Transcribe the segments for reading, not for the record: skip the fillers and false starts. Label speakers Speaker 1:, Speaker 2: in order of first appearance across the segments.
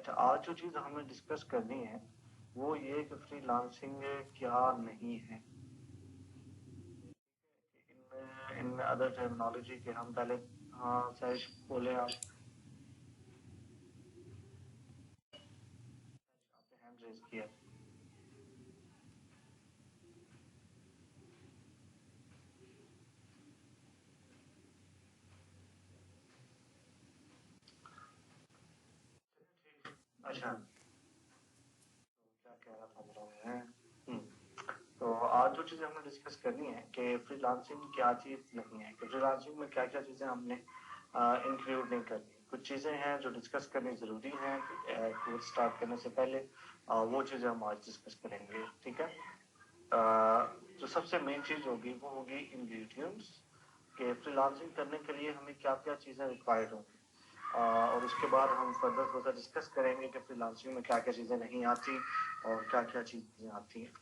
Speaker 1: अच्छा, आज जो चीज़ हमें डिस्कस करनी है वो ये कि फ्रीलांसिंग क्या नहीं है। इन अदर टर्मिनोलॉजी के हम पहले, हाँ सैश बोले आप, आपने हैंड रेज किया। अच्छा, क्या कह रहा था मेरा मैं, तो आज जो चीज़ें हमने डिस्कस करनी है कि फ्रीलांसिंग क्या चीज़ नहीं है, कि फ्रीलांसिंग में क्या क्या चीज़ें हमने इंक्लूड नहीं करनी। कुछ चीज़ें हैं जो डिस्कस करनी ज़रूरी हैं कोर्स स्टार्ट करने से पहले, वो चीज़ें हम आज डिस्कस करेंगे, ठीक है। जो सबसे मेन चीज़ होगी वो होगी इंग्रेडिएंट्स, कि फ्रीलांसिंग करने के लिए हमें क्या क्या चीज़ें रिक्वायर्ड होंगी, और उसके बाद हम फर्दर थोड़ा सा डिस्कस करेंगे कि फ्रीलांसिंग में क्या क्या चीज़ें नहीं आती और क्या क्या चीज़ें आती हैं।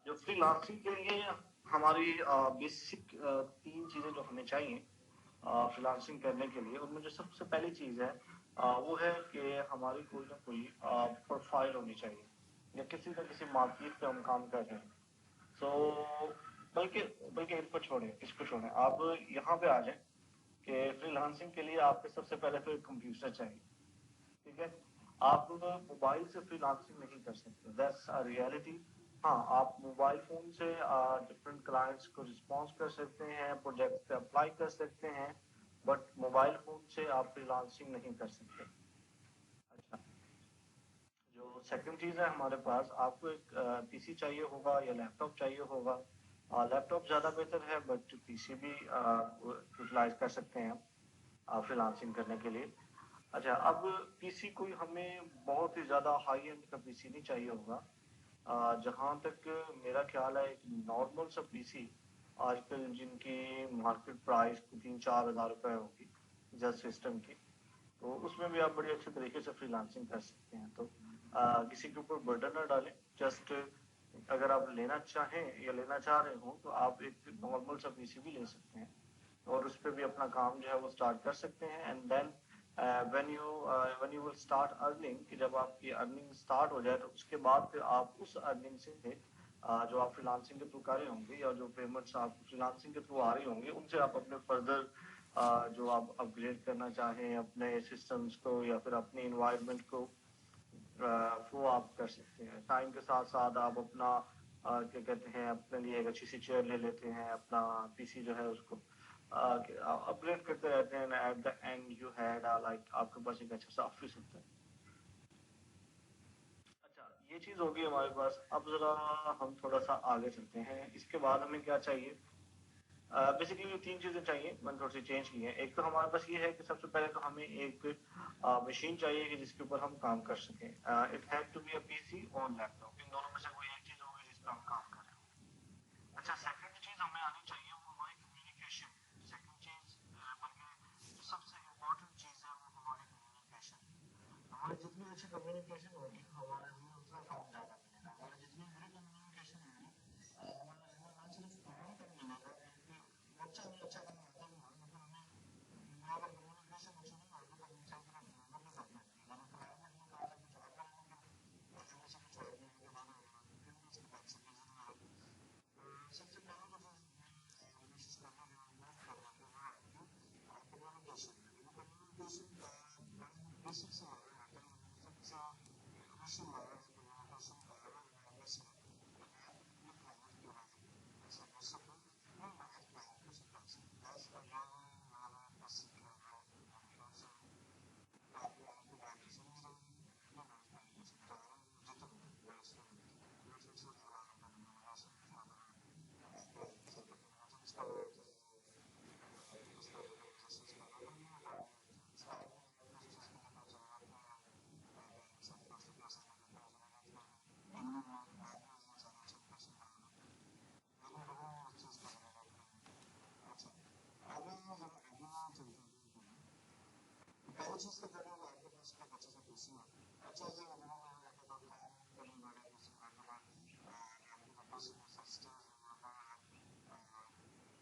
Speaker 1: जो फ्रीलांसिंग के लिए हमारी बेसिक तीन चीज़ें जो हमें चाहिए फ्रीलांसिंग करने के लिए, उनमें जो सबसे पहली चीज़ है वो है कि हमारी कोई ना कोई प्रोफाइल होनी चाहिए, या किसी न किसी मार्केट पे हम काम कर रहे हैं। तो बल्कि बल्कि इनको छोड़ें, इसको छोड़ें, आप यहाँ पे आ जाएं कि फ्रीलांसिंग के लिए आपको सबसे पहले तो एक कंप्यूटर चाहिए, ठीक है। आप मोबाइल से फ्रीलांसिंग नहीं कर सकते, दैट्स अ रियलिटी। हाँ, आप मोबाइल फोन से डिफरेंट क्लाइंट्स को रिस्पॉन्स कर सकते हैं, प्रोजेक्ट पे अप्लाई कर सकते हैं, बट मोबाइल फोन से आप फ्रीलांसिंग नहीं कर सकते। अच्छा, जो सेकंड चीज़ है हमारे पास, आपको एक पीसी चाहिए होगा या लैपटॉप चाहिए होगा। लैपटॉप ज़्यादा बेहतर है, बट पीसी भी यूटिलाइज कर सकते हैं फ्रीलांसिंग करने के लिए। अच्छा, अब पीसी कोई हमें बहुत ही ज़्यादा हाई एंड का पीसी नहीं चाहिए होगा। जहाँ तक मेरा ख्याल है, एक नॉर्मल सा पीसी आजकल जिनकी मार्केट प्राइस 3-4 हज़ार रुपये होगी जस्ट सिस्टम की, तो उसमें भी आप बड़ी अच्छे तरीके से फ्रीलांसिंग कर सकते हैं। तो किसी के ऊपर बर्डन ना डालें, जस्ट अगर आप लेना चाहें या लेना चाह रहे हो तो आप एक नॉर्मल सा पीसी भी ले सकते हैं और उस पर भी अपना काम जो है वो स्टार्ट कर सकते हैं। And then when you will start earning, कि जब आपकी अर्निंग स्टार्ट हो जाए तो उसके बाद फिर आप उस अर्निंग से जो आप फ्रीलांसिंग के थ्रू कर रहे होंगे या जो पेमेंट्स आप फ्रीलांसिंग के थ्रू आ रही होंगी, उनसे आप अपने फर्दर जो आप अपग्रेड करना चाहें अपने सिस्टम्स को या फिर अपने इन्वायरमेंट को, वो आप कर सकते हैं। टाइम के साथ साथ आप अपना क्या कहते हैं, अपने लिए एक अच्छी सी चेयर ले लेते हैं, अपना पीसी जो है उसको अपग्रेड करते रहते हैं। At the end you had like आपके पास एक अच्छा सा ऑफिस होता है। अच्छा, ये चीज होगी हमारे पास। अब जरा हम थोड़ा सा आगे चलते हैं, इसके बाद हमें क्या चाहिए। बेसिकली जो तीन चीजें चाहिए मैंने थोड़ी सी चेंज की है। एक तो हमारे पास ये है कि सबसे पहले तो हमें एक मशीन चाहिए कि जिसके ऊपर हम काम कर सकें। It have to be a PC और लैपटॉप, इन दोनों में से कोई एक चीज होगी जिस पर हम काम कर रहे हैं। अच्छा, सेकंड चीज हमें आनी चाहिए वो हमारी कम्युनिकेशन। सेकंड चीज, बल्कि जो सबसे इम्पोर्टेंट चीज है वो हमारी कम्युनिकेशन। हमारी जितनी अच्छी कम्युनिकेशन होगी हमारे लिए उतना काम ज्यादा मिलेगा। हमारी जितनी बुरी कम्युनिकेशन होगी हमारे लिए ना सिर्फ काम कम मिलेगा, बच्चा भी अच्छा करना आता है लेकिन हमें अगर कम्युनिकेशन अच्छी नहीं होगी तो इंसान की मेहनत नहीं कर पाएगी। मैंने प्राइवेट में कहा था कुछ और बोलेंगे और से कुछ और बोलने के बाद फिर भी उसकी बात समझ नहीं आएगी। सबसे पहले तो मैं कोशिश करना है बात करना कि वो आपकी कम्युनिकेशन कम्युनिकेशन बेसिक से आता है। सबसे क्वेश्चन हमारा कम्युनिकेशन का वैसे पहली चीज तो करें आपके पास का बच्चा सा पीसी है। अच्छा है आपके पास करने वाला पीसी आपके पास सिस्टम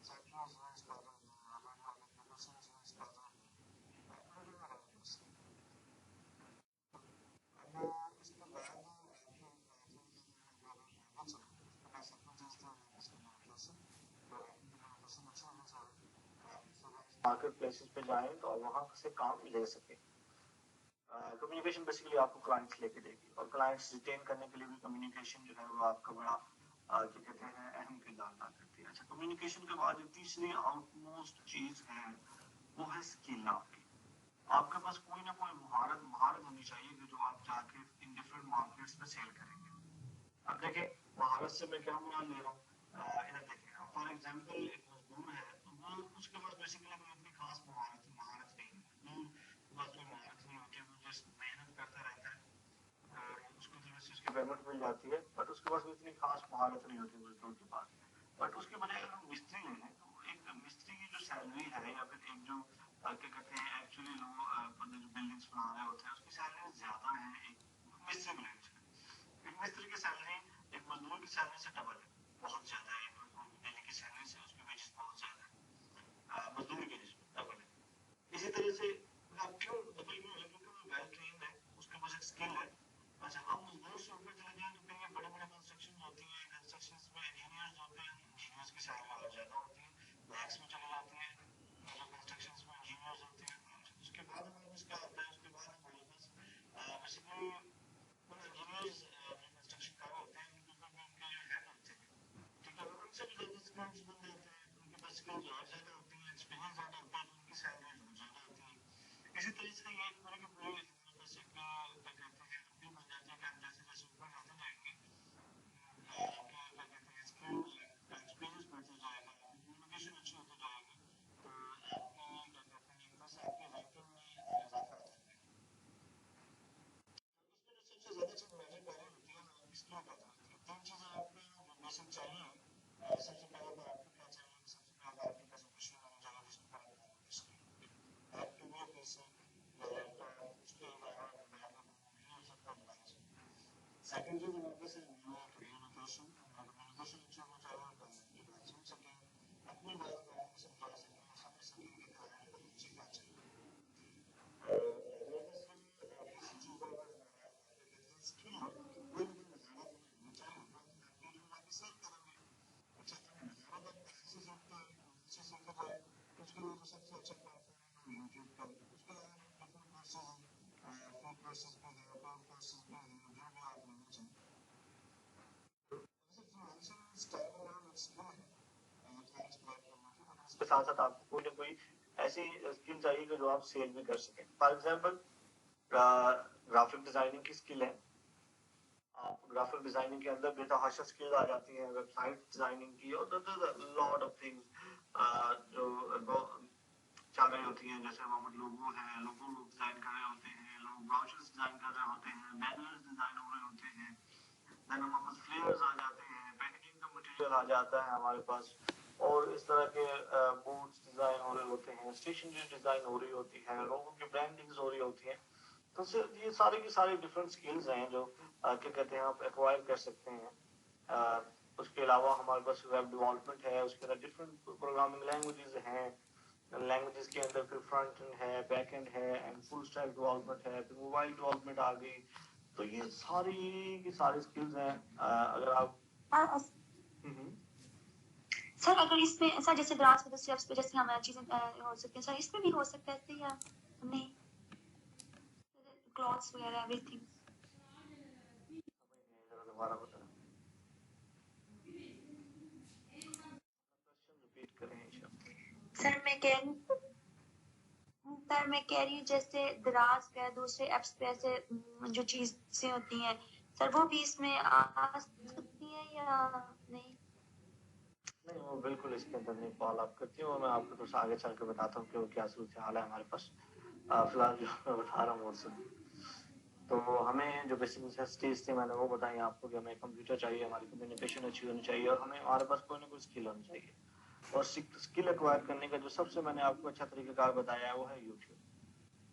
Speaker 1: सॉफ्टवेयर यूज कर रहे हैं, अलग अलग एप्लीकेशंस यूज कर रहे हैं, ڈفرینٹ پلیسز پہ جائیں تو وہاں سے کام لے سکیں. کمیونیکیشن بیسیکلی آپ کو کلائنٹس لے کے دے گی, اور کلائنٹس ریٹین کرنے کے لیے بھی کمیونیکیشن جو ہے وہ آپ کا بڑا کیا کہتے ہیں اہم کردار ادا کرتی ہے. اچھا, کمیونیکیشن کے بعد جو تیسری آؤٹ موسٹ چیز ہے وہ ہے اسکل. آپ کے پاس کوئی نہ کوئی مہارت ہونی چاہیے کہ جو آپ جا کے ان ڈفرینٹ مارکیٹس میں سیل کریں گے. اب دیکھیں مہارت سے میں کیا مراد لے رہا ہوں. ادھر دیکھیں, فار ایگزامپل ایک مزدور ہے تو وہ اس کے پاس بیسیکلی کوئی اتنی خاص مہارت نہیں ہے. بس کوئی مہارت نہیں ہوتی, وہ جس محنت کرتا رہتا ہے, اس کو جو ہے اس کی پیمنٹ مل جاتی ہے, بٹ اس کے پاس اتنی خاص مہارت نہیں ہوتی مزدور کے پاس. بٹ اس کے بجائے اگر ہم مستری لے لیں تو ایک مستری کی جو سیلری ہے یا پھر ایک جو کیا کہتے ہیں ایکچولی لوگ بندے جو بلڈنگس بنا رہے ہوتے ہیں اس کی سیلری زیادہ ہے ایک مستری کو لینے سے. ایک مستری کی سیلری ایک مزدور کی سیلری سے ڈبل ہے, بہت زیادہ ہے. دہلی کی سیلری سے اس کی ویجز بہت زیادہ ہے, مزدور کی ڈبل ہے. اسی طرح سے آپ کیوں ڈبل میں کیونکہ وہ ویل ٹرینڈ ہے, اس کے پاس ایک اسکل ہے. اچھا, آپ مزدور سے اوپر چلے جائیں تو کہیں بڑے بڑے کنسٹرکشن ہوتی ہیں, کنسٹرکشن میں انجینئرز ہوتے ہیں, انجینئرز کی سیلری اور زیادہ ہوتی ہے. بینکس میں چلے جاتی ہیں جو کنسٹرکشن میں انجینئرز ہوتے ہیں. اس کے بعد ہمارے پاس کیا ہوتا ہے, اس کے بعد ہمارے پاس بیسیکلی انجینئرز کنسٹرکشن کار ہوتے ہیں, ان کے اوپر ان کے ہیڈ ہوتے ہیں. ٹھیک ہے, ان سے بھی زیادہ اسکلز بن جاتے ہیں, ان کے پاس اسکلز اور زیادہ ہوتی ہیں, ایکسپیرینس زیادہ ہوتا ہے, تو ان کی سیلری اور زیادہ ہوتی ہے. اسی طرح سے یہ پورے کے پورے بس ایک کیا کہتے ہیں بن جاتی ہے کہ ہم جیسے جیسے اوپر آتے جائیں گے آپ کے کیا کہتے ہیں اسکلز ایکسپیرینس بڑھتے جائے گا, کمیونیکیشن اچھی ہوتی جائے گی, تو آپ کی کیا کہتے ہیں بس آپ کے رینکنگ میں اضافہ ہوتا ہے. اس میں جو سب سے زیادہ چیز میٹر کر رہی ہوتی ہے نا, اس لیے پتہ ہوتی ہے. تین چیزیں آپ کو بیسک چاہیے. سب سے پہلے تو آپ کو کیا چاہیے, سب سے پہلے آپ کے پاس مشین ہونا چاہیے جس کو آپ کے لیے پیسے اس کے علاوہ سیکنڈ چیز ہمارے پاس کمیونیکیشن اچھی ہونی چاہیے, کی بات سن سکیں, اپنی بات کو سمجھا سکیں, سمجھ سکیں کہ مجھے کیا چاہیے. اس کے لیے تو سب سے اچھا پلیٹفارم ہے یوٹیوب کا. اس کے علاوہ ڈفرینٹ کورسز ہیں, فری کورسز بھی ہیں, پیڈ کورسز بھی ہیں, جو بھی آپ لینا چاہیں. اس کے ساتھ ساتھ آپ کو کوئی نہ کوئی ایسی اسکل چاہیے کہ جو آپ سیل بھی کر سکیں. فار ایگزامپل گرافک ڈیزائننگ کی اسکل ہے. آپ گرافک ڈیزائننگ کے اندر بے تحاشا اسکل آ جاتی ہیں, ویب سائٹ ڈیزائننگ کی, اور لاٹ آف تھنگس جو چل رہی ہوتی ہیں. جیسے محمد لوگو ہے, لوگو ڈیزائن کر رہے ہوتے ہیں, لوگ براؤچرز ڈیزائن کر رہے ہوتے ہیں, بینرز ڈیزائن ہو رہے ہوتے ہیں, دین ہمارے پاس فلیئرز آ جاتے ہیں, پیکیجنگ کا مٹیریل آ جاتا ہے ہمارے پاس, اور اس طرح کے بوٹس ڈیزائن ہو رہے ہوتے ہیں, اسٹیشنری ڈیزائن ہو رہی ہوتی ہے, لوگوں کی برانڈنگز ہو رہی ہوتی ہیں. تو یہ سارے کی ساری ڈفرینٹ اسکلز ہیں جو کیا کہتے ہیں آپ ایکوائر کر سکتے ہیں. اس کے علاوہ ہمارے پاس ویب ڈیولپمنٹ ہے, اس کے اندر ڈفرینٹ پروگرامنگ لینگویجز ہیں. لینگویجز کے اندر پھر فرنٹ اینڈ ہے, بیک اینڈ ہے, اینڈ فل اسٹیک ڈیولپمنٹ ہے, پھر موبائل ڈیولپمنٹ آ گئی. تو یہ ساری کی ساری اسکلز ہیں. اگر آپ
Speaker 2: سر اگر اس میں سر جیسے دراز کے اسٹیپس پہ جیسے ہمارا چیزیں ہو سکتی ہیں, سر اس میں بھی ہو سکتا ہے ایسے یا نہیں, کلوتھس وغیرہ ایوری تھنگ.
Speaker 1: دوبارہ بتائیں, ریپیٹ کریں.
Speaker 2: سر میں کہہ رہی ہوں جیسے دراز کا دوسرے ایپس پہ ایسے جو چیزیں ہوتی ہیں سر وہ بھی اس میں آ سکتی ہیں یا نہیں؟
Speaker 1: نہیں, وہ بالکل اس کے اندر نہیں فال اپ کرتی ہوں. میں آپ کو تو آگے چل کے بتاتا ہوں کہ وہ کیا صورت حال ہے ہمارے پاس. فی الحال جو میں بتا رہا ہوں وہ سن. تو ہمیں جو بیسک نیسیسٹیز تھی میں نے وہ بتائی آپ کو, کہ ہمیں کمپیوٹر چاہیے, ہماری کمیونیکیشن اچھی ہونی چاہیے, اور ہمیں ہمارے پاس کوئی نہ کوئی اسکل ہونی چاہیے. اور اسکل ایکوائر کرنے کا جو سب سے میں نے آپ کو اچھا طریقہ کار بتایا ہے وہ ہے یوٹیوب.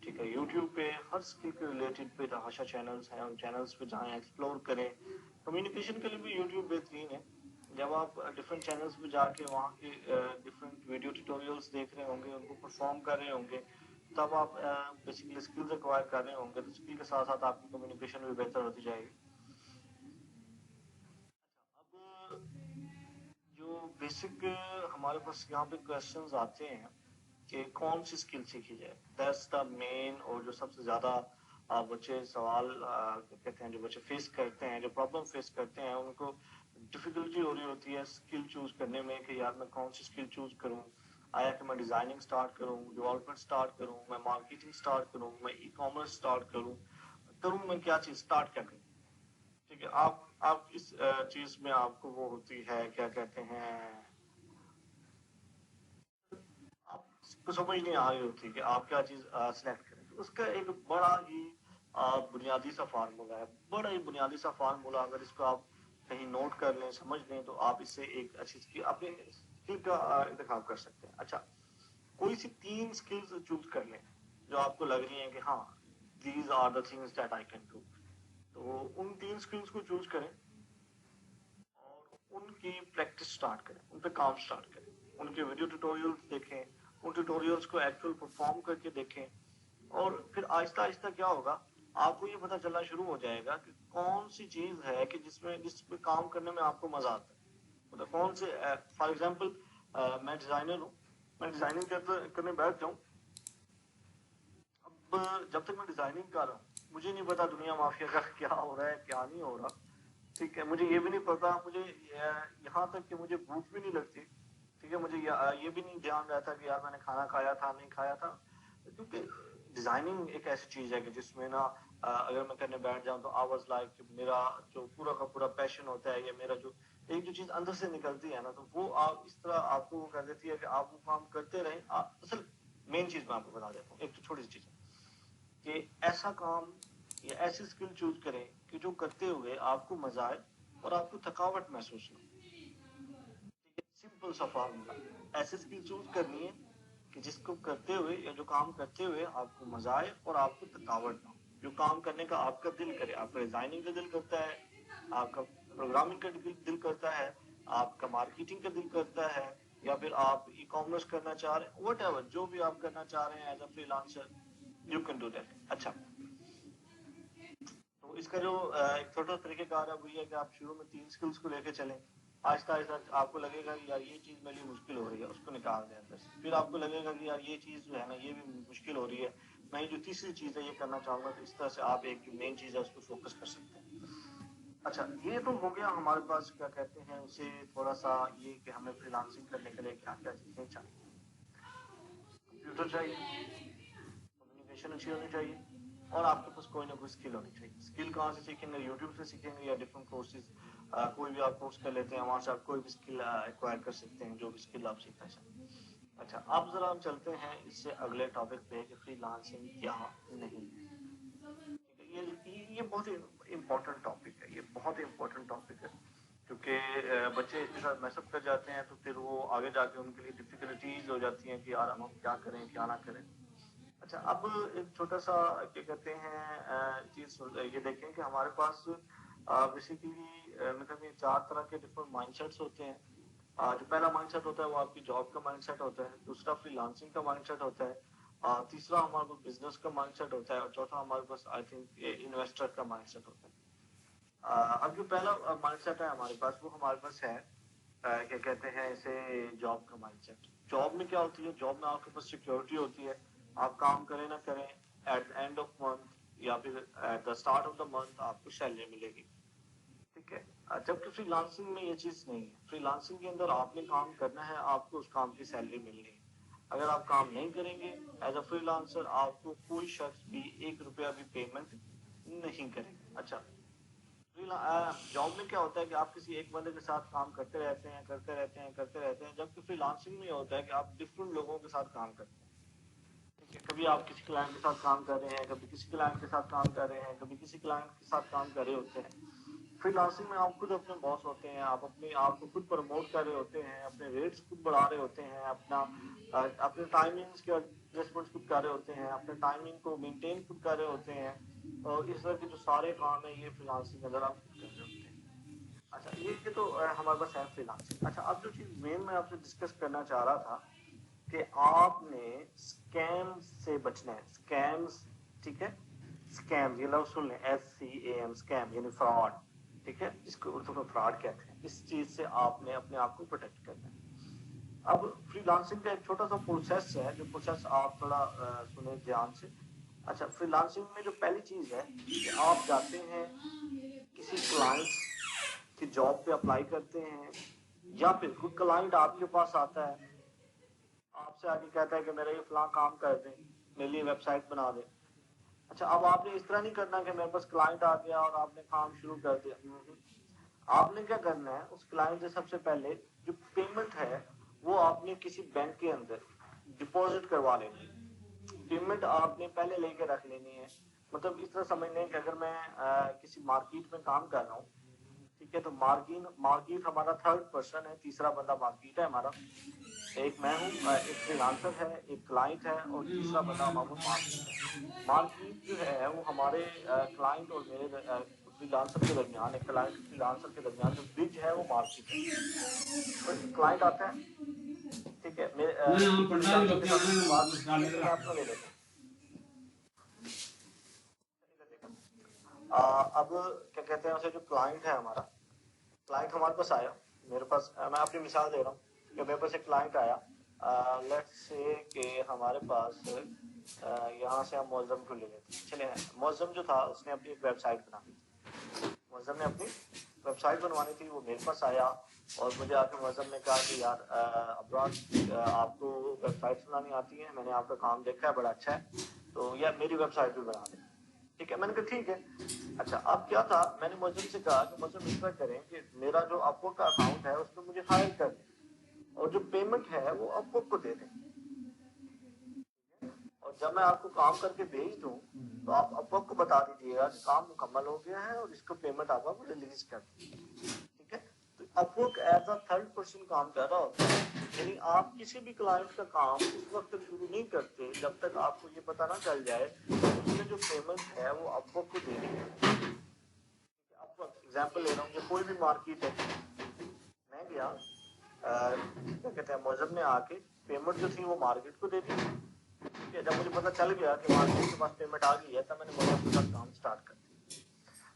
Speaker 1: ٹھیک ہے, یوٹیوب پہ ہر اسکل کے ریلیٹڈ بے تحاشا چینلز ہیں, ان چینلز پہ جائیں, ایکسپلور کریں. کمیونیکیشن کے لیے بھی یوٹیوب بہترین ہے. جب آپ ڈفرینٹ چینلز پہ جا کے وہاں کے ڈفرینٹ ویڈیو ٹیوٹوریلز دیکھ رہے ہوں گے, ان کو پرفارم کر رہے ہوں گے, تب آپ بیسیکلی اسکلز ایکوائر کر رہے ہوں گے. تو اسکل کے ساتھ ساتھ آپ کی کمیونیکیشن بھی بہتر ہوتی جائے گی. اب جو بیسک ہمارے پاس یہاں پہ کویشچنز آتے ہیں کہ کون سی اسکل سیکھی جائے. دیٹس دا مین. اور جو سب سے زیادہ بچے سوال کہتے ہیں, جو بچے فیس کرتے ہیں, جو پرابلم فیس کرتے ہیں, ان کو ڈفیکلٹی ہو رہی ہوتی ہے اسکل چوز کرنے میں کہ یار میں کون سی اسکل چوز کروں. آیا کہ میں ڈیزائننگ سٹارٹ کروں, ڈیولپمنٹ سٹارٹ کروں, میں مارکیٹنگ سٹارٹ کروں, میں ای کامرس سٹارٹ کروں, میں کیا چیز سٹارٹ کر کروں. ٹھیک ہے, آپ اس چیز میں آپ کو وہ ہوتی ہے کیا کہتے ہیں, آپ کو سمجھ نہیں آ رہی ہوتی کہ آپ کیا چیز سلیکٹ کریں. اس کا ایک بڑا ہی بنیادی سا فارمولا ہے, بڑا ہی بنیادی سا فارمولا. اگر اس کو آپ کہیں نوٹ کر لیں, سمجھ لیں, تو آپ اس سے ایک اچھی اپنے اسکل کا انتخاب کر سکتے ہیں. اچھا, کوئی سی 3 اسکلز چوز کر لیں جو آپ کو لگ رہی ہیں کہ ہاں these are the things that I can do. تو ان 3 اسکلز کو چوز کریں اور ان کی پریکٹس سٹارٹ کریں, ان پہ کام سٹارٹ کریں, ان کے ویڈیو ٹیوٹوریلز دیکھیں, ان ٹیوٹوریلز کو ایکچوئل پرفارم کر کے دیکھیں. اور پھر آہستہ آہستہ کیا ہوگا, آپ کو یہ پتہ چلنا شروع ہو جائے گا کہ کون سی چیز ہے کہ جس پہ کام کرنے میں آپ کو مزہ آتا ہے. مطلب کون سے, فار ایگزامپل میں ڈیزائنر ہوں, میں ڈیزائننگ کرنے بیٹھ جاؤں. اب جب تک میں ڈیزائننگ کر رہا ہوں, مجھے نہیں پتا دنیا مافیا کا کیا ہو رہا ہے کیا نہیں ہو رہا. ٹھیک ہے, مجھے یہ بھی نہیں پتا, مجھے یہاں تک کہ مجھے بھوک بھی نہیں لگتی. ٹھیک ہے, مجھے یہ بھی نہیں دھیان رہتا کہ یار میں نے کھانا کھایا تھا نہیں کھایا تھا. کیونکہ ڈیزائننگ ایک ایسی چیز ہے کہ جس میں نا اگر میں کرنے بیٹھ جاؤں تو آواز لائک میرا جو پورا کا پورا پیشن ہوتا ہے, یا میرا جو ایک جو چیز اندر سے نکلتی ہے نا, تو وہ آپ اس طرح آپ کو وہ کر دیتی ہے کہ آپ وہ کام کرتے رہیں. اصل مین چیز میں آپ کو بتا دیتا ہوں, ایک تو چھوٹی سی چیز ہے کہ ایسا کام یا ایسی اسکل چوز کریں کہ جو کرتے ہوئے آپ کو مزہ آئے اور آپ کو تھکاوٹ محسوس نہ ہو. سمپل سا فارمولا, ایسی اسکل چوز کرنی ہے کہ جس کو کرتے ہوئے یا جو کام کرتے ہوئے آپ کو مزہ آئے اور آپ کو تھکاوٹ نہ ہو. جو کام کرنے کا آپ کا دل کرے, آپ کا ڈیزائننگ کا دل کرتا ہے, آپ کا پروگرامنگ کا دل کرتا ہے, آپ کا مارکیٹنگ کا دل کرتا ہے, یا پھر آپ ای کامرس کرنا چاہ رہے ہیں, واٹ ایور جو بھی آپ کرنا چاہ رہے ہیں as a free lancer, you can do that. اچھا, تو اس کا جو ایک چھوٹا طریقہ کار ہے وہ یہ ہے کہ آپ شروع میں 3 اسکلس کو لے کے چلیں. آہستہ آہستہ آپ کو لگے گا کہ یار یہ چیز میرے لیے مشکل ہو رہی ہے, اس کو نکال دیں اندر سے. پھر آپ کو لگے گا کہ یار یہ چیز جو ہے نا یہ بھی مشکل ہو رہی ہے, میں جو تیسری چیز ہے یہ کرنا چاہوں گا. تو اس طرح سے آپ ایک جو مین چیز ہے اس کو فوکس کر سکتے ہیں. اچھا, یہ تو ہو گیا ہمارے پاس کیا کہتے ہیں اسے تھوڑا سا یہ کہ ہمیں فری لانسنگ کرنے کے لیے کیا کیا چیزیں چاہیے. کمپیوٹر چاہیے, کمیونیکیشن اچھی ہونی چاہیے, اور آپ کے پاس کوئی نہ کوئی اسکل ہونی چاہیے. اسکل کہاں سے سیکھیں گے, یوٹیوب سے سیکھیں گے یا ڈفرنٹ کورسز, کوئی بھی آپ کورس کر لیتے ہیں, وہاں سے آپ کوئی بھی اسکل ایکوائر کر سکتے ہیں, جو بھی اسکل آپ سیکھنا چاہیں. اچھا, اب ذرا ہم چلتے ہیں اس سے اگلے ٹاپک پہ کہ فری لانسنگ کیا نہیں ہے. یہ بہت امپورٹنٹ ٹاپک ہے, یہ بہت امپورٹنٹ ٹاپک ہے, کیونکہ بچے اس کے ساتھ میس اپ کر جاتے ہیں تو پھر وہ آگے جا کے ان کے لیے ڈفیکلٹیز ہو جاتی ہیں کہ یار ہم کیا کریں کیا نہ کریں. اچھا, اب ایک چھوٹا سا کیا کہتے ہیں چیز یہ دیکھیں کہ ہمارے پاس بیسیکلی مطلب یہ 4 طرح کے ڈفرنٹ مائنڈ سیٹس ہوتے ہیں. جو پہلا مائنڈ سیٹ ہوتا ہے وہ آپ کی جاب کا مائنڈ سیٹ ہوتا ہے, دوسرا فری لانسنگ کا مائنڈ سیٹ ہوتا ہے, تیسرا ہمارے پاس بزنس کا مائنڈ سیٹ ہوتا ہے, اور چوتھا ہمارے پاس آئی تھنک انویسٹر کا مائنڈ سیٹ ہوتا ہے. اب جو پہلا مائنڈ سیٹ ہے ہمارے پاس وہ ہمارے پاس ہے کیا کہتے ہیں اسے جاب کا مائنڈ سیٹ. جاب میں کیا ہوتی ہے, جاب میں آپ کے پاس سیکورٹی ہوتی ہے, آپ کام کریں نہ کریں ایٹ اینڈ آف منتھ یا پھر at the start of the month آپ کو سیلری ملے گی. ٹھیک ہے, جبکہ فری لانسنگ میں یہ چیز نہیں ہے. فری لانسنگ کے اندر آپ نے کام کرنا ہے, آپ کو اس کام کی سیلری ملنی ہے. اگر آپ کام نہیں کریں گے ایز اے فری لانسر, آپ کو کوئی شخص بھی 1 روپیہ بھی پیمنٹ نہیں کرے گا. اچھا, جاب میں کیا ہوتا ہے کہ آپ کسی ایک بندے کے ساتھ کام کرتے رہتے ہیں, جبکہ فری لانسنگ میں ہوتا ہے کہ آپ ڈفرنٹ لوگوں کے ساتھ کام کرتے ہیں. کبھی آپ کسی کلائنٹ کے ساتھ کام کر رہے ہیں, کبھی کسی کلائنٹ کے ساتھ کام کر رہے ہیں, کبھی کسی کلائنٹ کے ساتھ کام کر رہے ہوتے ہیں. فری لانسنگ میں آپ خود اپنے باس ہوتے ہیں, آپ اپنے آپ کو خود پروموٹ کر رہے ہوتے ہیں, اپنے ریٹس خود بڑھا رہے ہوتے ہیں, اپنے ٹائمنگز کے ایڈجسٹمنٹ خود کر رہے ہوتے ہیں, اپنے ٹائمنگ کو مینٹین خود کر رہے ہوتے ہیں, اور اس طرح کے جو سارے کام ہیں یہ فری لانسنگ کے اندر آپ خود کر رہے ہوتے ہیں. اچھا, یہ تو ہمارے پاس ہے فری لانسنگ. اچھا, اب جو چیز مین میں آپ سے ڈسکس کرنا چاہ رہا تھا کہ آپ نے اسکیم سے بچنا ہے. اسکیمز, ٹھیک ہے, اسکیم یہ لفظ سن لیں, SCAM, اسکیم یعنی فراڈ. ٹھیک ہے, جس کو اردو میں فراڈ کہتے ہیں. اس چیز سے آپ نے اپنے آپ کو پروٹیکٹ کرنا ہے. اب فری لانسنگ کا ایک چھوٹا سا پروسیس ہے، جو پروسیس آپ تھوڑا سنیں دھیان سے. اچھا، فری لانسنگ میں جو پہلی چیز ہے کہ آپ جاتے ہیں کسی کلائنٹ کی جاب پہ اپلائی کرتے ہیں، یا پھر کوئی کلائنٹ آپ کے پاس آتا ہے، آپ سے آگے کہتا ہے کہ میرا یہ فلاں کام کر دیں، میرے لیے ویب سائٹ بنا دیں. اچھا، اب آپ نے اس طرح نہیں کرنا کہ میرے پاس کلائنٹ آ گیا اور آپ نے کام شروع کر دیا. آپ نے کیا کرنا ہے، اس کلائنٹ سے سب سے پہلے جو پیمنٹ ہے وہ آپ نے کسی بینک کے اندر ڈپازٹ کروا لینی ہے. پیمنٹ آپ نے پہلے لے کے رکھ لینی ہے. مطلب اس طرح سمجھ لیں کہ اگر میں کسی مارکیٹ میں کام کر رہا ہوں، ٹھیک ہے، تو مارکیٹ ہمارا تھرڈ پرسن ہے، تیسرا بندہ مارکیٹ ہے ہمارا. ایک میں ہوں، ایک فری لانسر ہے، ایک کلائنٹ ہے، اور تیسرا بندہ ہمارا مارکیٹ ہے. مارکیٹ جو ہے وہ ہمارے کلائنٹ اور میرے فری لانسر کے درمیان، ایک کلائنٹ فری لانسر کے درمیان جو برج ہے وہ مارکیٹ ہے. کلائنٹ آتا ہے، ٹھیک ہے، فری لانسر کے ساتھ اس کی بات ہوتی ہے کہ میں اپنا لے لیتا ہوں. اب کیا کہتے ہیں اسے، جو کلائنٹ ہے ہمارا، کلائنٹ ہمارے پاس آیا، میرے پاس، میں اپنی مثال دے رہا ہوں کہ میرے پاس ایک کلائنٹ آیا. لیٹس سے کہ ہمارے پاس یہاں سے ہم موزم کو لے لیتے ہیں. چلے، موزم جو تھا اس نے اپنی ایک ویب سائٹ بنانی تھی. موزم نے اپنی ویب سائٹ بنوانی تھی. وہ میرے پاس آیا اور مجھے آ کے موزم نے کہا کہ یار ابرار، آپ کو ویب سائٹ بنانی آتی ہے، میں نے آپ کا کام دیکھا ہے، بڑا اچھا ہے، تو یار میری ویب سائٹ بھی بنا دیں. ٹھیک ہے، میں نے کہا ٹھیک ہے. اچھا، اب کیا تھا، میں نے موزم سے کہا کہ موزم اس طرح کریں کہ میرا جو اپورک کا اکاؤنٹ ہے اس میں مجھے ہائر کر دیں، اور جو پیمنٹ ہے وہ اپورک کو دے دیں. اور جب میں آپ کو کام کر کے بھیج دوں تو آپ اپورک کو بتا دیجیے گا کہ کام مکمل ہو گیا ہے اور اس کو پیمنٹ آپ کو ریلیز کر دیں. ٹھیک ہے، تو اپورک ایز اے تھرڈ پرسن کام کر رہا ہوتا ہے. یعنی آپ کسی بھی کلائنٹ کا کام اس وقت تک شروع نہیں کرتے جب تک آپ کو یہ پتا نہ چل جائے کہ اس نے جو پیمنٹ ہے وہ اپورک کو دینی ہے. ایگزامپل لے رہا ہوں کہ کوئی بھی مارکیٹ ہے، میں گیا، کیا کہتے ہیں، موزم نے آ کے پیمنٹ جو تھی وہ مارکیٹ کو دے دی. ٹھیک ہے، جب مجھے پتا چل گیا کہ مارکیٹ کے پاس پیمنٹ آ گئی ہے تب میں نے موزم کے ساتھ کام سٹارٹ کر دیا.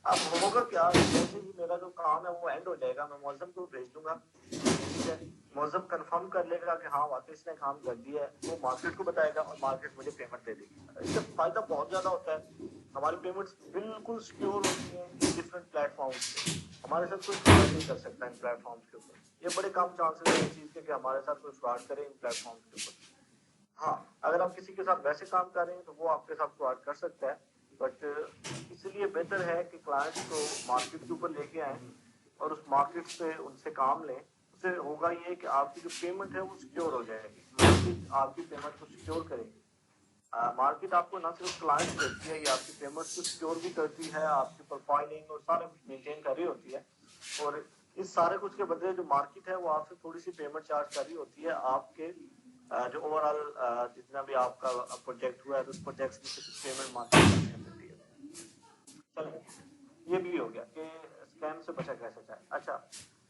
Speaker 1: اب ہوگا کیا، جیسے ہی میرا جو کام ہے وہ اینڈ ہو جائے گا، میں موزم کو بھیج دوں گا. ٹھیک ہے، موزم کنفرم کر لے گا کہ ہاں واقعی اس نے کام کر دیا ہے، وہ مارکیٹ کو بتائے گا اور مارکیٹ مجھے پیمنٹ دے دے گی. اس سے فائدہ بہت زیادہ ہوتا ہے. ہماری پیمنٹس بالکل سیکیور ہوتی ہیں ڈفرینٹ پلیٹ فارمس پہ. ہمارے ساتھ کوئی فراڈ نہیں کر سکتا ان پلیٹ فارمس کے اوپر. یہ بڑے کم چانسز ہیں اس چیز کے کہ ہمارے ساتھ کوئی فراڈ کرے ان پلیٹ فارمس کے اوپر. ہاں، اگر آپ کسی کے ساتھ ویسے کام کر رہے ہیں تو وہ آپ کے ساتھ فراڈ کر سکتا ہے، بٹ اس لیے بہتر ہے کہ کلائنٹس کو مارکیٹ کے اوپر لے کے آئیں اور اس مارکیٹ سے ان سے کام لیں. اس سے ہوگا یہ کہ آپ کی جو پیمنٹ ہے وہ سیکیور ہو جائے گی. مارکیٹ آپ کی پیمنٹ کو سیکیور کرے گی. مارکیٹ آپ کو نہ صرف کلائنٹ دیتی ہے، یہ آپ کی پیمنٹ کو سیکیور بھی کرتی ہے، آپ کی پروفائلنگ اور سارا کچھ مینٹین کر رہی ہوتی ہے. اور اس سارے کچھ کے بدلے جو مارکیٹ ہے وہ آپ سے تھوڑی سی پیمنٹ چارج کر رہی ہوتی ہے. آپ کے جو اوور آل جتنا بھی آپ کا پروجیکٹ ہوا ہے اس پروجیکٹ میں سے کچھ پیمنٹ مارکیٹ ملتی ہے. چلیں، یہ بھی ہو گیا کہ اسکیم سے بچا کیسے جائے. اچھا،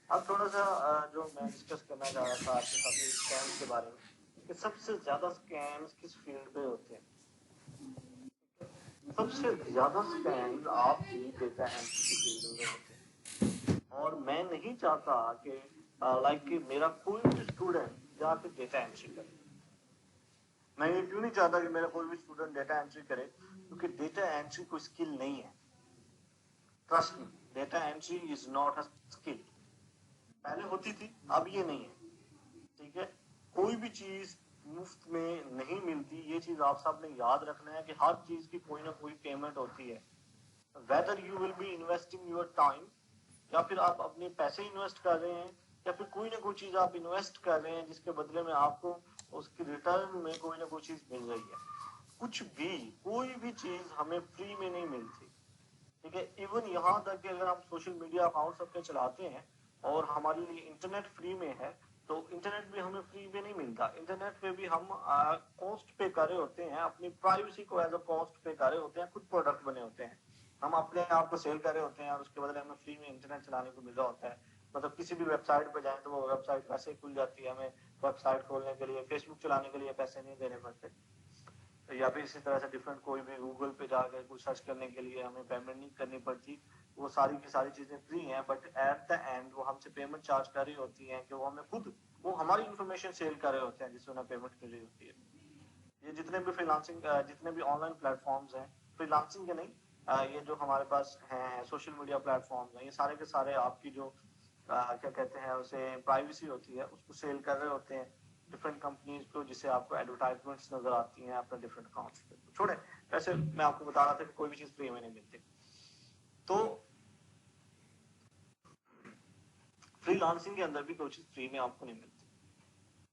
Speaker 1: اب تھوڑا سا جو میں ڈسکس کرنا چاہ رہا تھا آپ کے ساتھ اسکیم کے بارے میں، کہ سب سے زیادہ اسکیمز کس فیلڈ پہ ہوتے ہیں. سب سے زیادہ اسکیمز آپ کی ڈیٹا انٹری کی فیلڈ میں ہوتے ہیں. اور میں نہیں چاہتا کہ لائک کہ میرا کوئی بھی اسٹوڈنٹ جا کے ڈیٹا انٹری کرے. میں یہ کیوں نہیں چاہتا کہ میرا کوئی بھی اسٹوڈنٹ ڈیٹا انٹری کرے، کیونکہ ڈیٹا انٹری کوئی اسکل نہیں ہے. Trust me, data entry is not a skill. پہلے ہوتی تھی، اب یہ نہیں ہے. ٹھیک ہے، کوئی بھی چیز مفت میں نہیں ملتی. یہ چیز آپ سب نے یاد رکھنا ہے کہ ہر چیز کی کوئی نہ کوئی پیمنٹ ہوتی ہے. Whether you will be investing your time, یا پھر آپ اپنے پیسے انویسٹ کر رہے ہیں، یا پھر کوئی نہ کوئی چیز آپ انویسٹ کر رہے ہیں جس کے بدلے میں آپ کو اس کی ریٹرن میں کوئی نہ کوئی چیز مل رہی ہے. کچھ بھی، کوئی بھی چیز ہمیں فری میں نہیں ملتی. ٹھیک ہے، ایون یہاں تک کہ اگر ہم سوشل میڈیا اکاؤنٹس اپنے چلاتے ہیں اور ہمارے لیے انٹرنیٹ فری میں ہے، تو انٹرنیٹ بھی ہمیں فری میں نہیں ملتا. انٹرنیٹ پہ بھی ہم کاسٹ پے کر رہے ہوتے ہیں، اپنی پرائیویسی کو ایز اے کاسٹ پے کر رہے ہوتے ہیں. خود پروڈکٹ بنے ہوتے ہیں، ہم اپنے آپ کو سیل کر رہے ہوتے ہیں اور اس کے بدلے ہمیں فری میں انٹرنیٹ چلانے کو مل رہا ہوتا ہے. مطلب کسی بھی ویب سائٹ پہ جائیں تو وہ ویب سائٹ ویسے ہی کھل جاتی ہے. ہمیں ویب سائٹ کھولنے کے لیے، فیس بک چلانے کے لیے پیسے نہیں دینے پڑتے. یا پھر اسی طرح سے ڈفرینٹ کوئی بھی گوگل پہ جا کے کچھ سرچ کرنے کے لیے ہمیں پیمنٹ نہیں کرنی پڑتی. وہ ساری کی ساری چیزیں فری ہیں، بٹ ایٹ دا اینڈ وہ ہم سے پیمنٹ چارج کر رہی ہوتی ہیں کہ وہ ہمیں خود وہ ہماری انفارمیشن سیل کر رہے ہوتے ہیں جس سے انہیں پیمنٹ مل رہی ہوتی ہے. یہ جتنے بھی فریلانسنگ جتنے بھی آن لائن پلیٹ فارمز ہیں, فریلانسنگ کے نہیں, یہ جو ہمارے پاس ہیں سوشل میڈیا پلیٹ فارمز ہیں, یہ سارے کے سارے آپ کی جو کیا کہتے ہیں اسے پرائیویسی ہوتی ہے اس کو سیل کر رہے ہوتے ہیں ڈفرینٹ کمپنیز کو, جس سے آپ کو ایڈورٹائزمنٹس نظر آتی ہیں اپنے ڈفرینٹ اکاؤنٹس پہ. چھوڑیں, ویسے میں آپ کو بتا رہا تھا کہ کوئی بھی چیز فری میں نہیں ملتی. تو فری لانسنگ کے اندر بھی کوئی چیز فری میں آپ کو نہیں ملتی.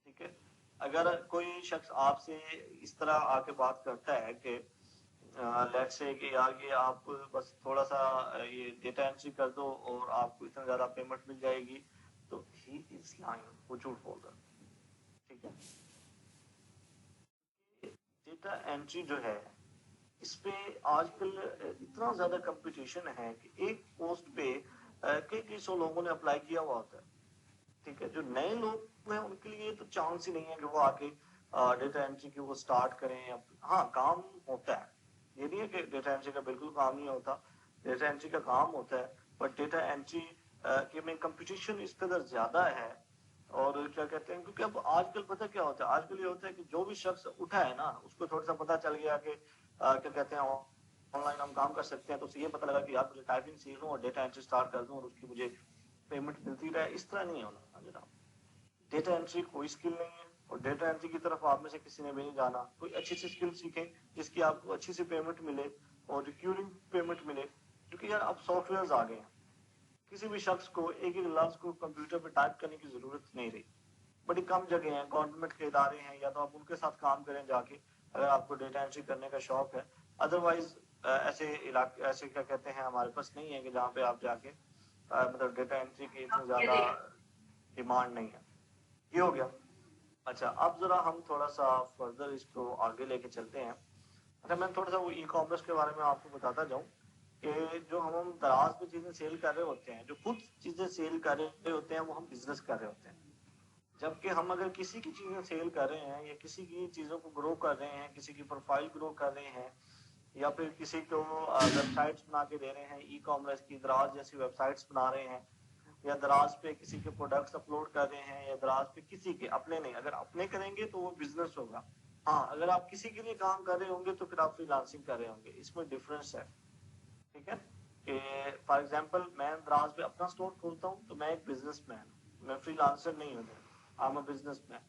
Speaker 1: ٹھیک ہے, اگر کوئی شخص آپ سے اس طرح آ کے بات کرتا ہے کہ لیٹ سے کہ یار یہ آپ بس تھوڑا سا یہ ڈیٹا انٹری کر دو اور آپ کو اتنا زیادہ پیمنٹ مل جائے گی, تو ہی از لائنگ, وہ جھوٹ بول رہا ہے. ٹھیک ہے, ڈیٹا انٹری جو ہے اس پہ آج کل اتنا زیادہ کمپٹیشن ہے کہ ایک پوسٹ پہ کئی سو لوگوں نے اپلائی کیا ہوا ہوتا ہے. ٹھیک ہے, جو نئے لوگ ہیں ان کے لیے تو چانس ہی نہیں ہے کہ وہ آ کے ڈیٹا انٹری کی وہ اسٹارٹ کریں. ہاں کام ہوتا ہے, یہ نہیں ہے کہ ڈیٹا انٹری کا بالکل کام نہیں ہوتا, ڈیٹا انٹری کا کام ہوتا ہے, بٹ ڈیٹا انٹری کے میں کمپٹیشن اس قدر زیادہ ہے. اور کیا کہتے ہیں, کیونکہ اب آج کل پتہ کیا ہوتا ہے, آج کل یہ ہوتا ہے کہ جو بھی شخص اٹھا ہے نا اس کو تھوڑا سا پتہ چل گیا کہ کیا کہتے ہیں آن لائن ہم کام کر سکتے ہیں, تو اسے یہ پتہ لگا کہ یار مجھے ٹائپنگ سیکھ لوں اور ڈیٹا انٹری اسٹارٹ کر دوں اور اس کی مجھے پیمنٹ ملتی رہے. اس طرح نہیں ہونا جناب. ڈیٹا انٹری کوئی اسکل نہیں ہے, اور ڈیٹا انٹری کی طرف آپ میں سے کسی نے بھی نہیں جانا. کوئی اچھی سی اسکل سیکھیں جس کی آپ کو اچھی سی پیمنٹ ملے اور ریکیورنگ پیمنٹ ملے, کیونکہ یار اب سافٹ ویئرز آ گئے ہیں, کسی بھی شخص کو ایک ایک لفظ کو کمپیوٹر پہ ٹائپ کرنے کی ضرورت نہیں رہی. بڑی کم جگہ ہیں, گورنمنٹ کے ادارے ہیں, یا تو آپ ان کے ساتھ کام کریں جا کے اگر آپ کو ڈیٹا انٹری کرنے کا شوق ہے. ادروائز ایسے علاقے ایسے کیا کہتے ہیں ہمارے پاس نہیں ہے کہ جہاں پہ آپ جا کے مطلب ڈیٹا انٹری کی اتنی زیادہ ڈیمانڈ نہیں ہے. یہ ہو گیا. اچھا, اب ذرا ہم تھوڑا سا فردر اس کو آگے لے کے چلتے ہیں. اچھا, میں تھوڑا سا وہ ای کامرس کے بارے میں آپ کو بتاتا جاؤں کہ جو ہم دراز پہ چیزیں سیل کر رہے ہوتے ہیں, جو خود چیزیں سیل کر رہے ہوتے ہیں, وہ ہم بزنس کر رہے ہوتے ہیں. جبکہ ہم اگر کسی کی چیزیں سیل کر رہے ہیں یا کسی کی چیزوں کو گرو کر رہے ہیں, کسی کی پروفائل گرو کر رہے ہیں, یا پھر کسی کو ویب سائٹس بنا کے دے رہے ہیں, ای کامرس کی دراز جیسی ویب سائٹس بنا رہے ہیں, یا دراز پہ کسی کے پروڈکٹس اپلوڈ کر رہے ہیں, یا دراز پہ کسی کے اپنے نہیں, اگر اپنے کریں گے تو وہ بزنس ہوگا. ہاں, اگر آپ کسی کے لیے کام کر رہے ہوں گے تو پھر آپ فری لانسنگ کر رہے ہوں گے. اس میں ڈفرینس ہے. ٹھیک ہے, کہ فار ایگزامپل میں دراز پہ اپنا اسٹور کھولتا ہوں تو میں ایک بزنس مین ہوں, میں فری لانسر نہیں ہوں, I am a business man.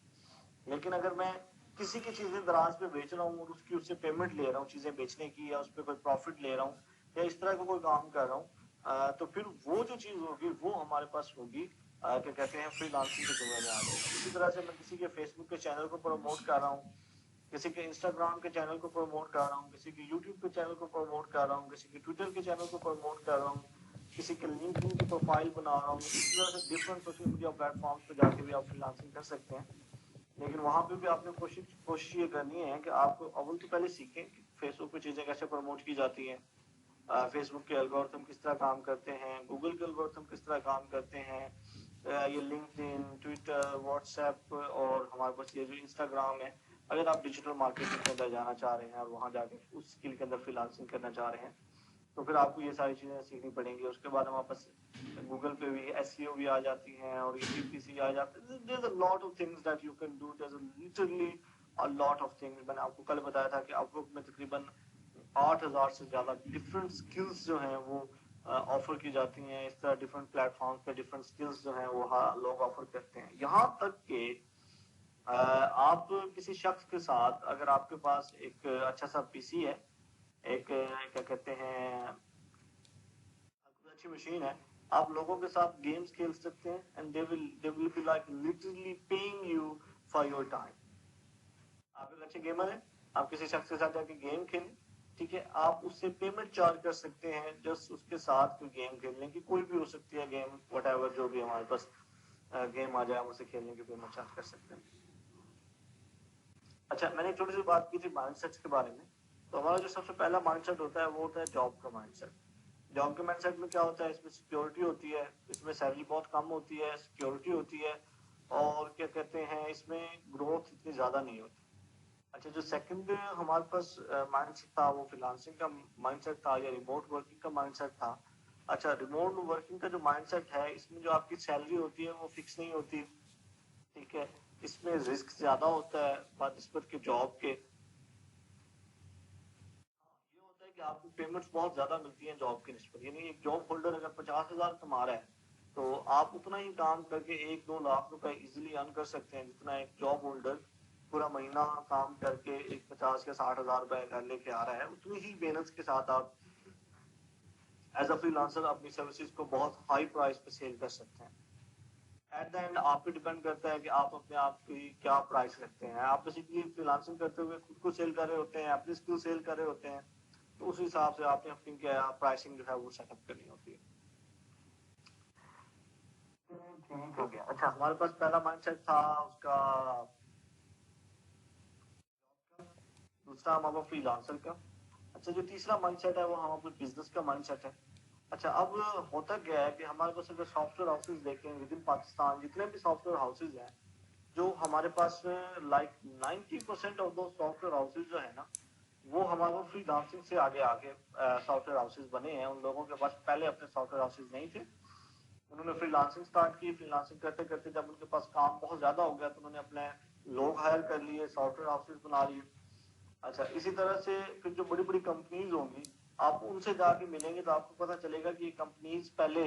Speaker 1: لیکن اگر میں کسی کی چیزیں دراز پہ بیچ رہا ہوں اور اس سے پیمنٹ لے رہا ہوں چیزیں بیچنے کی, یا اس پہ کوئی پروفٹ لے رہا ہوں, یا اس طرح کا کوئی کام کر رہا ہوں, تو پھر وہ جو چیز ہوگی وہ ہمارے پاس ہوگی کیا کہتے ہیں فری لانسنگ کے ذمہ میں آ جائے گی. اسی طرح سے میں کسی کے فیس بک کے چینل کو پروموٹ کر رہا ہوں, کسی کے انسٹاگرام کے چینل کو پروموٹ کر رہا ہوں, کسی کے یوٹیوب کے چینل کو پروموٹ کر رہا ہوں, کسی کے ٹویٹر کے چینل کو پروموٹ کر رہا ہوں, کسی کے لنکڈن کی پروفائل بنا رہا ہوں. اس طرح سے different social media platforms پہ جا کے بھی آپ فری لانسنگ کر سکتے ہیں. لیکن وہاں پہ بھی آپ نے کوشش یہ کرنی ہے کہ آپ کو اول تو پہلے سیکھیں کہ فیس بک پہ چیزیں کیسے پروموٹ کی جاتی ہیں, فیس بک کے الگورتھم کس طرح کام کرتے ہیں, گوگل کے الگورتھم کس طرح کام کرتے ہیں, یہ لنکڈ ان, ٹویٹر, واٹس ایپ اور ہمارے پاس یہ جو انسٹاگرام ہے. اگر آپ ڈیجیٹل مارکیٹنگ کے اندر جانا چاہ رہے ہیں اور وہاں جا کے اس اسکل کے اندر فری لانسنگ کرنا چاہ رہے ہیں, تو پھر آپ کو یہ ساری چیزیں سیکھنی پڑیں گی. اس کے بعد ہمارے پاس گوگل پہ بھی ایس ای او بھی آ جاتی ہیں, اور یہ پی پی سی آ جاتی ہے. There's a lot of things that you can do. There's literally a lot of things. میں نے آپ کو کل بتایا تھا کہ آپ لوگ میں تقریباً 8,000 سے زیادہ ڈفرینٹ اسکلس جو ہیں وہ آفر کی جاتی ہیں. اس طرح ڈفرینٹ پلیٹ فارمز پہ ڈفرینٹ اسکلس جو ہیں وہ لوگ آفر کرتے ہیں. یہاں تک کہ آپ کسی شخص کے ساتھ اگر آپ کے پاس ایک اچھا سا پی سی ہے, ایک کیا کہتے ہیں اچھی مشین ہے, آپ لوگوں کے ساتھ گیمز کھیل سکتے ہیں, and they will be like literally paying you for your time. آپ ایک اچھے گیمر ہیں, آپ کسی شخص کے ساتھ جا کے گیم کھیلیں, ٹھیک ہے, آپ اس سے پیمنٹ چارج کر سکتے ہیں جسٹ اس کے ساتھ کوئی گیم کھیلنے کی, کوئی بھی ہو سکتی ہے گیم, وٹ ایور جو بھی ہمارے پاس گیم آ جائے ہم اسے کھیلنے کی پیمنٹ چارج کر سکتے ہیں. اچھا, میں نے ایک چھوٹی سی بات کی تھی مائنڈ سیٹس کے بارے میں. تو ہمارا جو سب سے پہلا مائنڈ سیٹ ہوتا ہے وہ ہوتا ہے جاب کا مائنڈ سیٹ. جاب کے مائنڈ سیٹ میں کیا ہوتا ہے, اس میں سیکیورٹی ہوتی ہے, اس میں سیلری بہت کم ہوتی ہے, سیکیورٹی ہوتی ہے, اور کیا کہتے ہیں اس میں گروتھ اتنی زیادہ نہیں ہوتی. اچھا, جو سیکنڈ ہمارے پاس مائنڈ سیٹ تھا وہ فری لانسنگ کا مائنڈ سیٹ تھا, یا ریموٹ ورکنگ کا مائنڈ سیٹ تھا. اچھا, ریموٹ ورکنگ کا جو مائنڈ سیٹ ہے اس میں جو آپ کی سیلری ہوتی ہے وہ فکس نہیں ہوتی, ठीक है, इसमें रिस्क ज्यादा होता है बनस्पत के जॉब के। ये होता है कि आपको पेमेंट्स बहुत ज्यादा मिलती हैं जॉब की निस्बत, यानी एक जॉब होल्डर अगर 50,000 कमा रहा है तो आप उतना ही काम करके 1-2 लाख रुपए इजीली अर्न कर सकते हैं जितना एक जॉब होल्डर पूरा महीना काम करके एक 50 या 60,000 रुपए घर लेके आ रहा है। उतनी ही मेहनत के साथ आप एज अ फ्रीलांसर अपनी सर्विसेज को बहुत हाई प्राइस पे सेल कर सकते हैं। एट द एंड आप पे डिपेंड करता है कि आप अपने आप की क्या प्राइस रखते हैं। आप बेसिकली फ्रीलांसिंग करते हुए खुद को सेल कर रहे होते हैं, अपनी स्किल सेल कर रहे होते हैं, तो उस हिसाब से आपने अपनी क्या प्राइसिंग जो है वो सेटअप करनी होती है। ठीक हो गया। अच्छा, हमारे पास पहला माइंडसेट था उसका, दूसरा हमारा फ्रीलांसर का। अच्छा, जो तीसरा माइंडसेट है वो हमारा बिजनेस का माइंडसेट है। अच्छा, अब होता क्या है कि हमारे पास अगर सॉफ्टवेयर हाउसेज देखें विद इन पाकिस्तान, जितने भी सॉफ्टवेयर हाउसेज हैं जो हमारे पास, लाइक 90% ऑफ दो सॉफ्टवेयर हाउसेज जो है ना, वो हमारे फ्रीलांसिंग से आगे आगे सॉफ्टवेयर हाउसेज बने हैं। उन लोगों के पास पहले अपने सॉफ्टवेयर हाउसेज नहीं थे, उन्होंने फ्रीलांसिंग स्टार्ट की। फ्रीलांसिंग करते करते जब उनके पास काम बहुत ज्यादा हो गया तो उन्होंने अपने लोग हायर कर लिए, सॉफ्टवेयर हाउसेज बना लिए। अच्छा, इसी तरह से फिर जो बड़ी बड़ी कंपनीज होंगी, आप उनसे जाके मिलेंगे तो आपको पता चलेगा कि ये कंपनीज पहले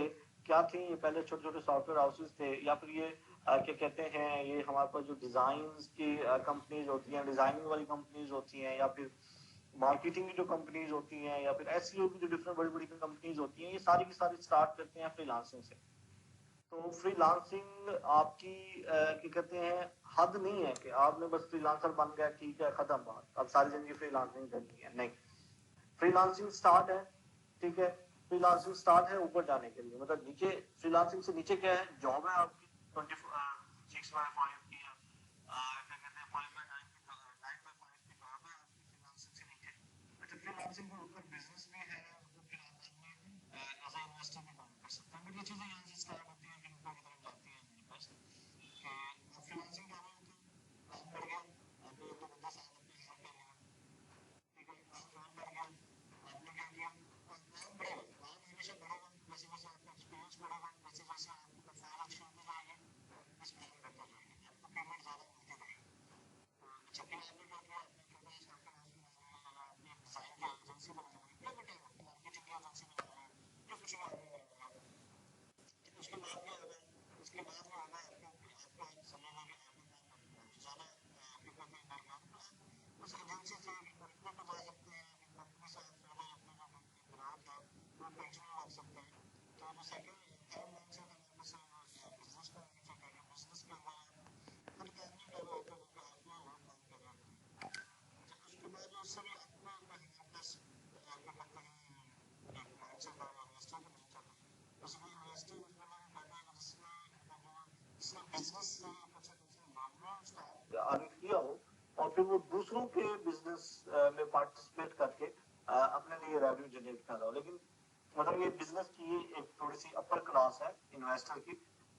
Speaker 1: क्या थी। ये पहले छोटे छोटे सॉफ्टवेयर हाउसेज थे, या फिर ये क्या कहते हैं, ये हमारे पास जो डिजाइन की कंपनीज होती हैं, डिजाइनिंग वाली कंपनीज होती हैं, या फिर मार्केटिंग की जो कंपनीज होती हैं, या फिर एसईओ की जो डिफरेंट बड़ी बड़ी कंपनीज होती हैं, ये सारी की सारी स्टार्ट करते हैं फ्रीलांसिंग से। तो फ्रीलांसिंग आपकी क्या कहते हैं, हद नहीं है कि आपने बस फ्रीलांसर बन गया, ठीक है, खत्म बात, अब सारी जिंदगी फ्रीलांसिंग करनी है, नहीं। फ्रीलांसिंग स्टार्ट है, ठीक है, फ्रीलांसिंग स्टार्ट है ऊपर जाने के लिए, मतलब नीचे फ्रीलांसिंग से नीचे क्या है, जॉब है आपकी 24/6/5 की, क्या कहते हैं 5/9 की, 9/5 की जॉब है आपकी फ्रीलांसिंग से नीचे। अच्छा, फ्रीलांसिंग के ऊपर बिजनेस भी है, मतलब फिर आदमी एज ए इन्वेस्टर भी काम कर सकता है। बट ये चीजें यहाँ से स्टार्ट होती हैं, फिर ऊपर की तरफ जाती हैं हमारे पास कि आप फ्रीलांसिंग कर रहे होते हैं, काम बढ़ गया, आपने एक दो बंदा साथ अपने हाथ कर लिया, ठीक है, काम बढ़ गया, आपने क्या किया, काम बढ़ेगा, काम हमेशा बढ़ेगा, जैसे जैसे आपका एक्सपीरियंस बढ़ेगा, जैसे जैसे आपकी प्रोफाइल अच्छी होती जाएगी, बिजनेस काम करता जाएगा, आपको पेमेंट ज्यादा मिलती रहेगी। अच्छा, फिर आपने क्या किया, आपने छोटा सा सॉफ्टवेयर हाउस बना लिया, आपने एक डिजाइन की एजेंसी बना ली, या फिर मार्केटिंग की एजेंसी बना ली, या कुछ भी आपने बना लिया। उसके बाद क्या होगा, उसके बाद में होगा आपको एक समझ में भी आपको ज्यादा आपको कोई करना है तो आप उस एजेंसी से कंपनी को जा सकते हैं, कंपनी से आप फर्दर अपने जो ग्राहक है वो कंटिन्यू रख सकते हैं। तो जो सेकंड थर्ड माइंडसेट हमारे पास बिजनेस का माइंडसेट है, बिजनेस के अंदर आप खुद का अर्निंग कर रहे होते हैं, क्योंकि आपके लोग काम कर रहे होते हैं। जब उसके बाद जो उससे भी अपना हमारे पास क्या कहते हैं एक माइंडसेट है, इन्वेस्टर का माइंडसेट है। उसमें इन्वेस्टर उसमें लोग कहते हैं जिसने बिजनेस से कुछ मामला स्टार्ट अर्न किया हो और फिर वो दूसरों के बिजनेस में पार्टिसिपेट करके अपने लिए रेवेन्यू जनरेट कर रहा हो। लेकिन मतलब ये बिजनेस की एक थोड़ी सी अपर क्लास है इन्वेस्टर की,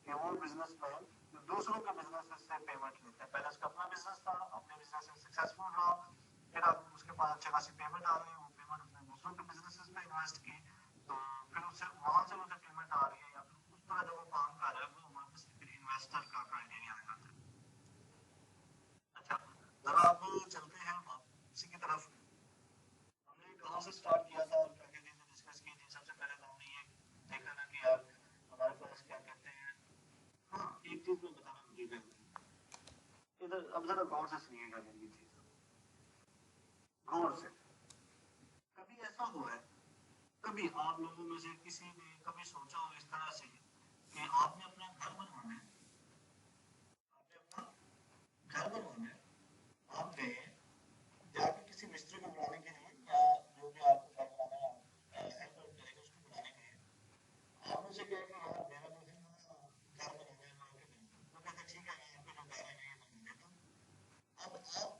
Speaker 1: कि वो बिजनेस मैन दूसरों के बिजनेस से पेमेंट लेते हैं। पहले उसका अपना बिजनेस था, अपने बिजनेस में सक्सेसफुल रहा, फिर अब उसके पास अच्छी खासी पेमेंट आ रही है, वो पेमेंट उसने दूसरों के बिजनेस में इन्वेस्ट की, तो फिर उससे वहां से उसे पेमेंट आ रही है, या फिर उस तरह जो वो काम कर रहा है वो हमारे पास फिर इन्वेस्टर का क्राइटेरिया आ जाता है। अच्छा, जरा अब चलते हैं वापसी की तरफ। हमने कहाँ से स्टार्ट किया था और क्या क्या चीजें डिस्कस की थी। सबसे पहले तो हमने ये देखा ना कि यार हमारे पास क्या कहते हैं, हाँ एक चीज मैं बताना भूल गया, इधर अब जरा गौर से सुनिएगा मेरी चीज, गौर से। कभी ऐसा हुआ है, कभी आप लोगों में से किसी ने कभी सोचा हो इस तरह से कि आपने अपना घर बनवाना है, आपने अपना घर बनवाना है, आप गए जाके किसी मिस्त्री को बुलाने के लिए, या जो भी आपको घर बनाना हेल्प करेगा उसको बुलाने के लिए, आपने उसे कहा कि यार मेरा जो है ना घर बनाना है, मैं आपके देंगे, वो कहता ठीक है मैं आपको जो घर है ये बना देता हूँ। अब आप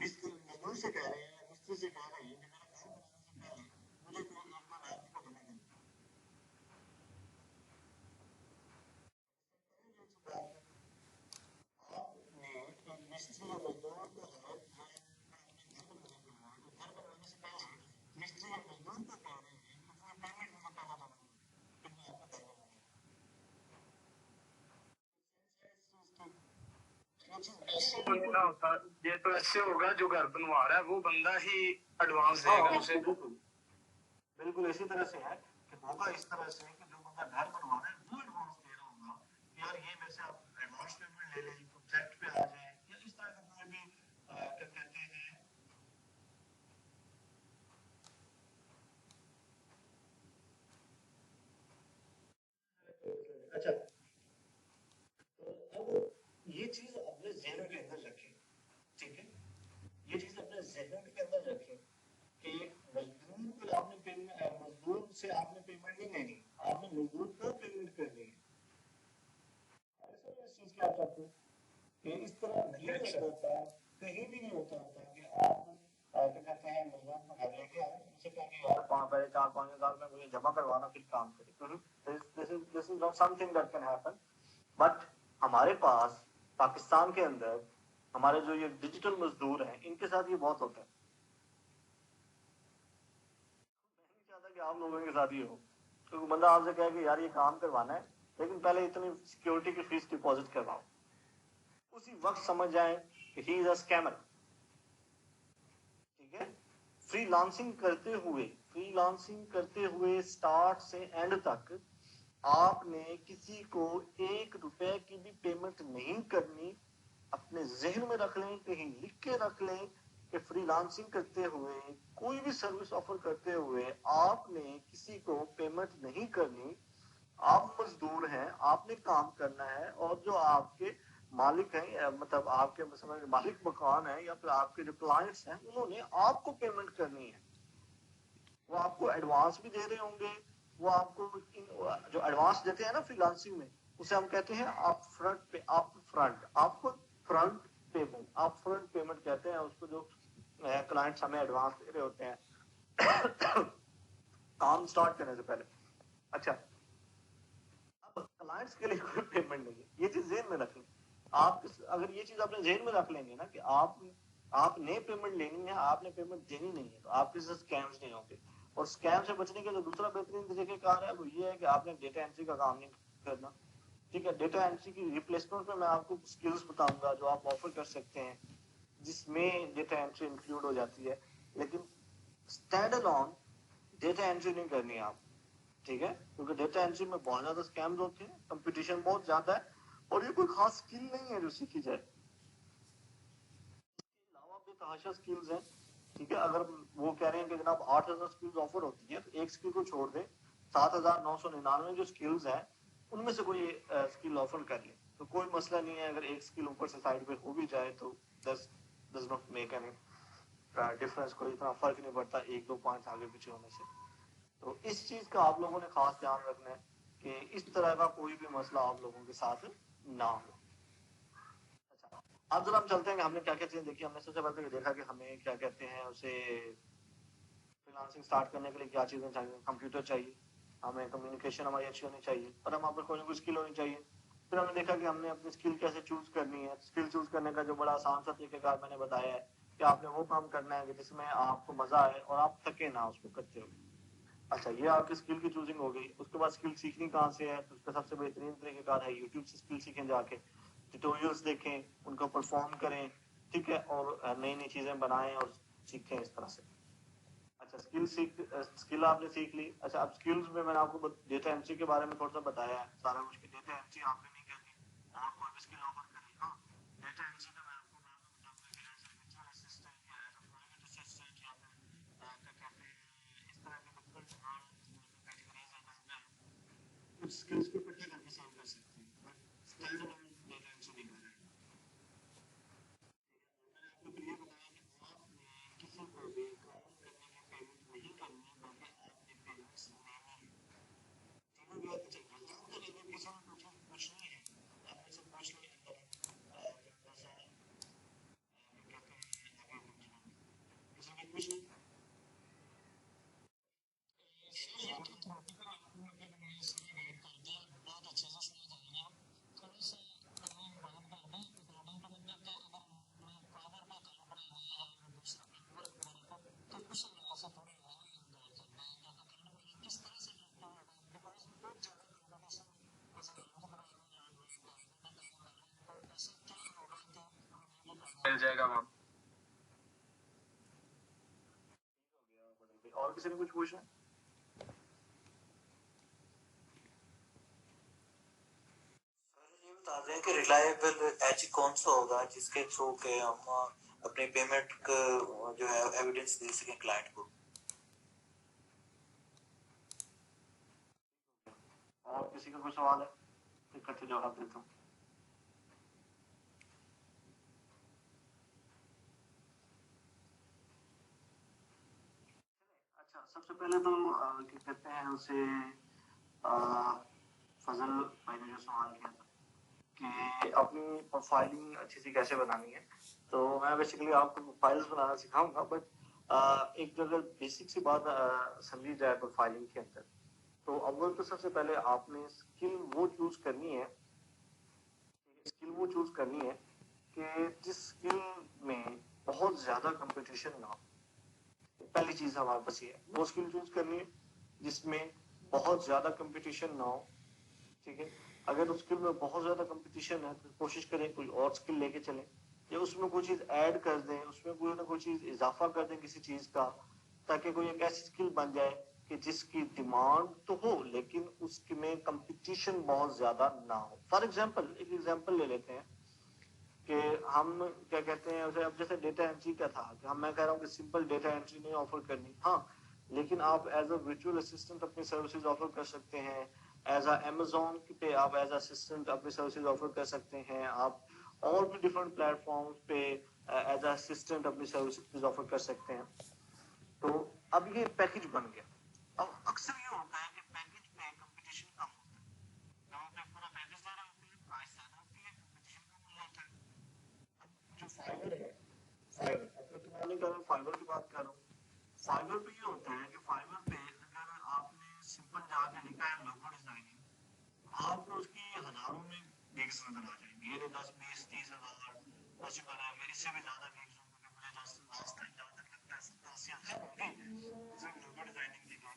Speaker 1: मिस्त्री मजदूर से कह रहे हैं, मिस्त्री से कह रहे हैं कि मेरा घर बनाने से पहले मुझे कोई एक बार आपको बना देना। ना होता, ये तो ऐसे होगा जो घर बनवा रहा है वो बंदा ही एडवांस देगा उसे। बिल्कुल इसी तरह से है कि होगा इस तरह से कि जो बंदा घर बनवा रहा है वो एडवांस दे रहा होगा, यार ये मेरे से आप एडवांस पेमेंट ले लें, कॉन्ट्रैक्ट पे आ जाए, या इस तरह का कोई भी क्या कहते हैं। अच्छा, तो अब ये चीज अपने ज़हन के अंदर रखें, ठीक है, ये चीज अपने ज़हन के अंदर रखें कि मजदूर को आपने पेमेंट, मजदूर से आपने पेमेंट नहीं लेनी, आपने मजदूर को पेमेंट करनी है। इस चीज की आप चाहते हैं कि इस तरह नहीं होता, कहीं भी नहीं होता कि आप क्या कहते हैं मजदूर को घर लेके आए, उनसे कहेंगे यार पहले 4-5 हज़ार में मुझे जमा करवाना फिर काम करें। This is not something that can happen. But हमारे पास पाकिस्तान के अंदर हमारे जो ये डिजिटल मजदूर हैं इनके साथ ये बहुत होता है। मैं नहीं चाहता कि आप लोगों के साथ ही हो, क्योंकि बंदा आपसे कहे कि यार ये काम करवाना है लेकिन पहले इतनी सिक्योरिटी की फीस डिपॉजिट करवाओ, उसी वक्त समझ जाए कि ही इज अ स्कैमर, ठीक है। फ्रीलांसिंग करते हुए स्टार्ट से एंड तक आपने किसी को 1 रुपए की भी पेमेंट नहीं करनी। अपने जहन में रख लें, कहीं लिख के रख लें कि फ्रीलांसिंग करते हुए, कोई भी सर्विस ऑफर करते हुए आपने किसी को पेमेंट नहीं करनी। आप मजदूर हैं, आपने काम करना है, और जो आपके मालिक हैं, मतलब आपके मालिक मकान है या फिर आपके जो क्लाइंट्स हैं, उन्होंने आपको पेमेंट करनी है। वो आपको एडवांस भी दे रहे होंगे, वो आपको जो एडवांस देते हैं ना फ्रीलांसिंग में, उसे हम कहते हैं आप फ्रंट पेमेंट कहते हैं उसको, जो क्लाइंट्स हमें एडवांस दे रहे होते हैं काम स्टार्ट करने से पहले। अच्छा, अब क्लाइंट्स के लिए कोई पेमेंट नहीं है, ये चीज ज़हन में रखें। आप अगर ये चीज अपने ज़हन में रख लेंगे ना कि आपने पेमेंट लेनी है, आपने पेमेंट देनी नहीं है, तो आपके साथ स्कैम्स नहीं होंगे। और स्कैम से बचने का जो दूसरा बेहतरीन तरीकेकार है वो ये है कि आपने डेटा एंट्री का काम नहीं करना, ठीक है। डेटा एंट्री की रिप्लेसमेंट में मैं आपको स्किल्स बताऊंगा जो आप ऑफर कर सकते हैं, जिसमें डेटा एंट्री इंक्लूड हो जाती है, लेकिन स्टैंड अलोन डेटा एंट्री नहीं करनी आप, ठीक है, क्योंकि डेटा एंट्री में बहुत ज्यादा स्कैम्स होते हैं, कंपटीशन बहुत ज्यादा है, और ये कोई खास स्किल नहीं है जो सीखी जाए। इसके अलावा भी तहाशा स्किल्स हैं, ठीक है। अगर वो कह रहे हैं कि जनाब 8,000 स्किल्स ऑफर होती है, तो एक स्किल को छोड़ दें, 7,999 जो स्किल्स हैं उनमें से कोई स्किल ऑफर कर ले, तो कोई मसला नहीं है। अगर एक स्किल ऊपर से साइड पे हो भी जाए तो does not make any difference, कोई इतना फर्क नहीं पड़ता 1-2 पॉइंट आगे पीछे होने से। तो इस चीज का आप लोगों ने खास ध्यान रखना है कि इस तरह का कोई भी मसला आप लोगों के साथ ना हो। अच्छा, अब जरा हम चलते हैं कि हमने क्या क्या चीजें देखी। हमने सबसे पहले देखा कि हमें क्या कहते हैं उसे, फ्रीलांसिंग स्टार्ट करने के लिए क्या चीजें चाहिए। कंप्यूटर चाहिए, हमें कम्युनिकेशन हमारी अच्छी होनी चाहिए, और हम पर कोई ना कोई स्किल होनी चाहिए। फिर हमने देखा कि हमने अपनी स्किल कैसे चूज करनी है। स्किल चूज करने का जो बड़ा आसान सा तरीकेकार मैंने बताया है कि आपने वो काम करना है जिसमें आपको मजा आए और आप थके ना उसको करते हुए। अच्छा, ये आपकी स्किल की चूजिंग हो गई। उसके बाद स्किल सीखनी कहाँ से है, तो उसका सबसे बेहतरीन तरीकेकार है यूट्यूब से स्किल सीखें, जाके ट्यूटोरियल्स देखें, उनको परफॉर्म करें, ठीक है, और नई नई चीजें बनाएं और सीखें इस तरह से। अच्छा, स्किल आपने सीख ली। अच्छा, अब स्किल्स में मैंने आपको डेटा एंट्री के बारे में थोड़ा सा बताया है सारा कुछ, डेटा एंट्री आपने नहीं करनी और कोई भी स्किल ऑफर करनी। हाँ, डेटा एंट्री में मैं आपको बताऊंगा कि एज ए virtual assistant या एज ए प्राइवेट असिस्टेंट या फिर क्या कहते हैं इस तरह के डिफरेंट कैटेगरीज हैं, कुछ स्किल्स को इकट्ठे करके सेव कर सकते हैं, but stand alone data entry नहीं कर रहे हैं। मैंने आपको तो ये बताया कि आपने किसी को भी काम करने की पेमेंट नहीं करनी, बल्कि आपने पेमेंट्स लेनी है। तीनों की बात चाहिए, काम तो लेकिन किसी ने पूछनी है, आपने से पूछ लिया अंदर थोड़ा सा कहते हैं आगे बढ़ना, किसी ने पूछ लिया और किसी ने कुछ पूछना है?
Speaker 3: ये बता दें कि रिलायबल एज कौन सा होगा जिसके थ्रू के हम अपनी पेमेंट जो है एविडेंस दे सकें क्लाइंट को।
Speaker 1: और किसी का कोई सवाल है? इकट्ठे जवाब देता हूँ। अच्छा, सबसे पहले तो क्या कहते हैं उसे फजल भाई ने जो सवाल किया था कि अपनी प्रोफाइलिंग अच्छी सी कैसे बनानी है, तो मैं बेसिकली आपको प्रोफाइल्स बनाना सिखाऊंगा, बट एक जो अगर बेसिक सी बात समझी जाए प्रोफाइलिंग के अंदर, तो अव्वल तो सबसे पहले आपने स्किल वो चूज करनी है कि जिस स्किल में बहुत ज्यादा कंपटीशन ना हो। पहली चीज हमारे पास ये है, वो स्किल चूज करनी है जिसमें बहुत ज्यादा कंपटीशन ना हो। ठीक है, अगर उस स्किल में बहुत ज्यादा कंपटीशन है तो कोशिश करें कोई और स्किल लेके चलें, या उसमें कोई चीज ऐड कर दें, उसमें कोई ना कोई चीज इजाफा कर दें किसी चीज का, ताकि कोई एक ऐसी स्किल बन जाए कि जिसकी डिमांड तो हो लेकिन उसमें कंपटीशन बहुत ज्यादा ना हो। फॉर एग्जाम्पल, एक एग्जाम्पल ले लेते हैं कि हम क्या कहते हैं उसे, अब जैसे डेटा एंट्री का था कि मैं कह रहा हूँ कि सिंपल डेटा एंट्री नहीं ऑफर करनी, हाँ, लेकिन आप एज अ वर्चुअल असिस्टेंट अपनी सर्विसेज ऑफर कर सकते हैं, एज अ अमेजोन पे आप एज असिस्टेंट अपनी सर्विसेज ऑफर कर सकते हैं, आप और भी डिफरेंट प्लेटफॉर्म्स पे एज असिस्टेंट अपनी सर्विसेज ऑफर कर सकते हैं। तो अब ये पैकेज बन गया। अब अक्सर ये होता है कि पैकेज पे कंपटीशन कम होता है, जब आप पूरा पैकेज दे रहे होते हैं, प्राइस ज्यादा होती है, कंपटीशन कम होता है। अब जो फाइबर है, फाइबर फाइबर की बात कर रहा हूँ, फाइबर पे ये होता है कि फाइबर पे अगर आपने सिंपल जाके लिखा है लोगो डिजाइनिंग, आपको उसकी हजारों में गिग्स नजर आ जाएंगे, ये 10, 20, 30 हजार पॉसिबल है, मेरे से भी ज्यादा गिग्स होंगे, मुझे लास्ट टाइम जहाँ तक लगता है 70-80 हजार होंगी सिर्फ लोगो डिजाइनिंग के लिए।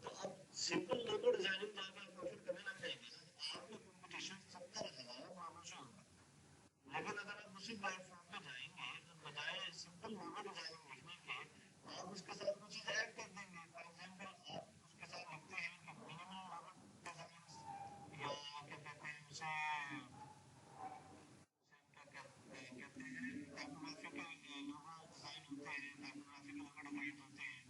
Speaker 1: तो अब सिंपल लोगो डिजाइनिंग जाके आप ऑफर करने लग जाएंगे, आपका कंपटीशन 70,000 मामलों से होगा। लेकिन अगर आप उसी प्लेटफॉर्म पे जाएंगे तो बजाय सिंपल लोगो डिजाइनिंग लिखने के, आप उसके साथ कुछ चीज ऐड कर देंगे। फॉर एग्जांपल आप उसके साथ लिखते हैं कि मिनिमम लोगो डिजाइन, या क्या कहते हैं उसे क्या कहते हैं टाइपोग्राफिकल लोगो डिजाइन होते हैं, टाइपोग्राफिकल लोगो डिजाइन होते हैं,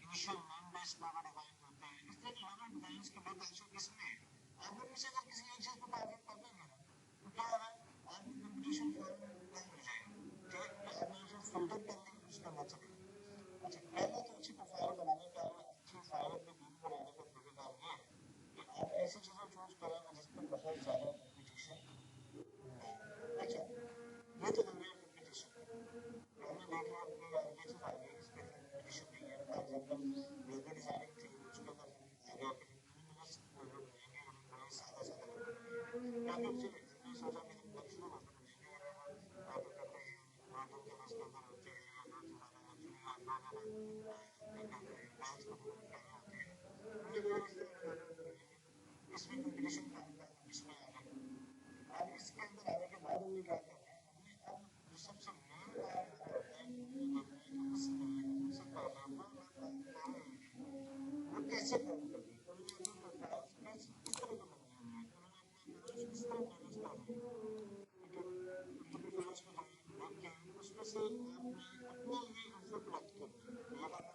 Speaker 1: initial name based logo design होते हैं। इस तरह लोगो डिजाइन्स के बहुत अच्छे किस्में हैं। आप उनमें से अगर किसी एक चीज को टारगेट कर लेंगे ना, तो क्या होगा, आपकी कंपटीशन फॉर्म कम हो जाएगी। ठीक है, तो आप उसे फिल्टर कर लेंगे, उसका मतलब अच्छा, पहले तो अच्छी प्रोफाइल बनाने का, अच्छी फाइल पे बिल बनाने का तरीका ये है कि आप ऐसी चीजें चूज करें जिसमें बहुत ज्यादा कंपटीशन नहीं। अच्छा, ये तो हो गया कंपटीशन। हमने देख लिया कि यार ये चीज आ गई, इसमें इतना कंपटीशन नहीं है। फॉर एग्जांपल लोगो डिजाइनिंग थी, उसके अंदर आ गया कि मिनिमलिस्ट लोगो बनाएंगे और बड़े सादा सादा लोगो बनाएंगे, या फिर चलिए हमने सोचा कि हम लग्जरी लोगो बनाएंगे और आप कहते हैं मॉडल के बस के अंदर होते हैं, या बहुत ज्यादा लग्जरी या बहुत ज्यादा क्या कहते हैं डांस को प्रमोट कर रहे होते हैं, हमने कहा इस तरह के लोगो बनाएंगे, इसमें कंपटीशन कम था, इसमें आ गया। अब इसके अंदर आने के बाद हमने क्या किया, हमने अब जो सबसे मेन काम हमारा होता है कि हमने देखना है कि इस सबसे पहले वो कैसे काम करती है, उन्होंने अपनी प्रोफाइल्स कैसे किस तरह की बनाई हुई है, उन्होंने अपने पेज किस तरह मैनेज कर रहे हैं। ठीक है, तो प्रोफाइल्स पे जाइए, देख के उसमें से आपने अपने लिए इन्फो कलेक्ट करनी है, ये बात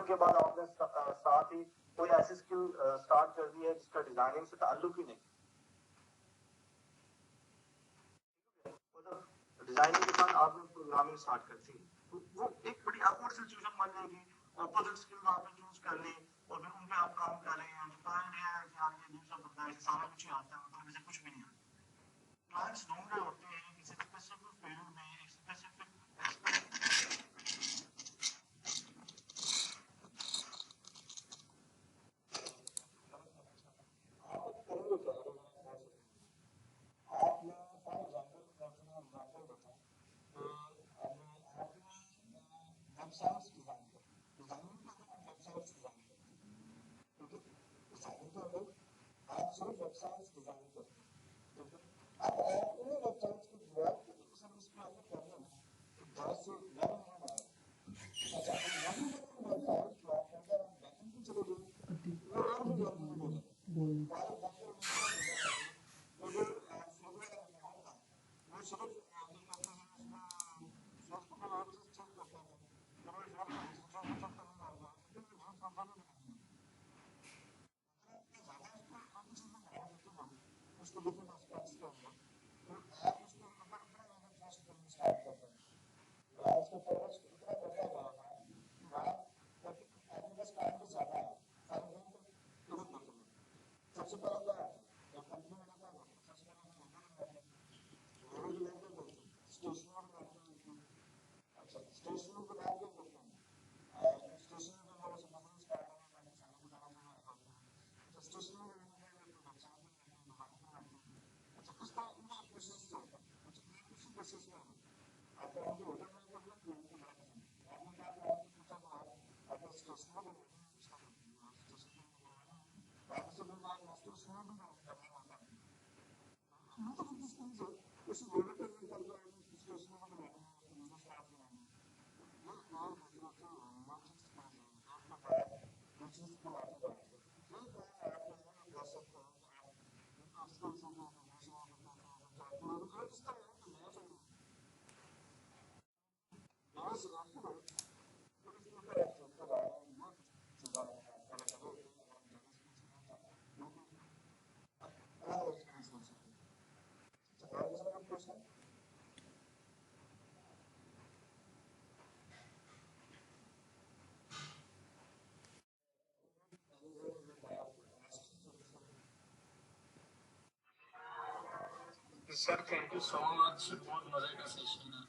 Speaker 1: کے بعد آپ نے ساتھ ہی کوئی ایسی اسکل اسٹارٹ کر دی ہے جس کا ڈیزائننگ سے تعلق ہی نہیں، ڈیزائننگ کے ساتھ آپ نے پروگرامنگ اسٹارٹ کر دی، وہ ایک بڑی آکورڈ سچویشن بن جائے گی، اپوزٹ اسکل آپ نے چوز کر لی اور پھر ان پہ آپ کام کر رہے ہیں، کلائنٹ ہے کہ آپ یہ دوسرا بندہ ہے سارا کچھ ہی آتا ہے مطلب مجھے کچھ بھی نہیں آتا، کلائنٹس ڈھونڈ رہے ہوتے ہیں کسی اسپیسیفک فیلڈ میں ایک specific
Speaker 4: sir thank you so much, बहुत मजे का सेशन है।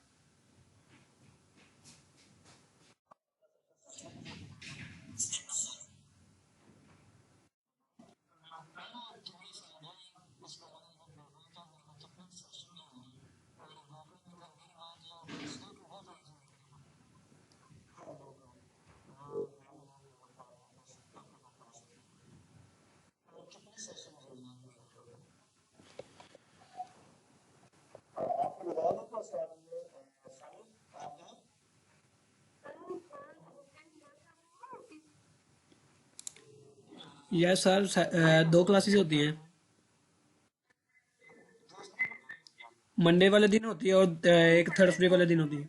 Speaker 4: आपको बता दो तो सर
Speaker 5: यस सर, 2 क्लासेस होती हैं। मंडे वाले दिन होती है और एक थर्सडे वाले दिन होती है।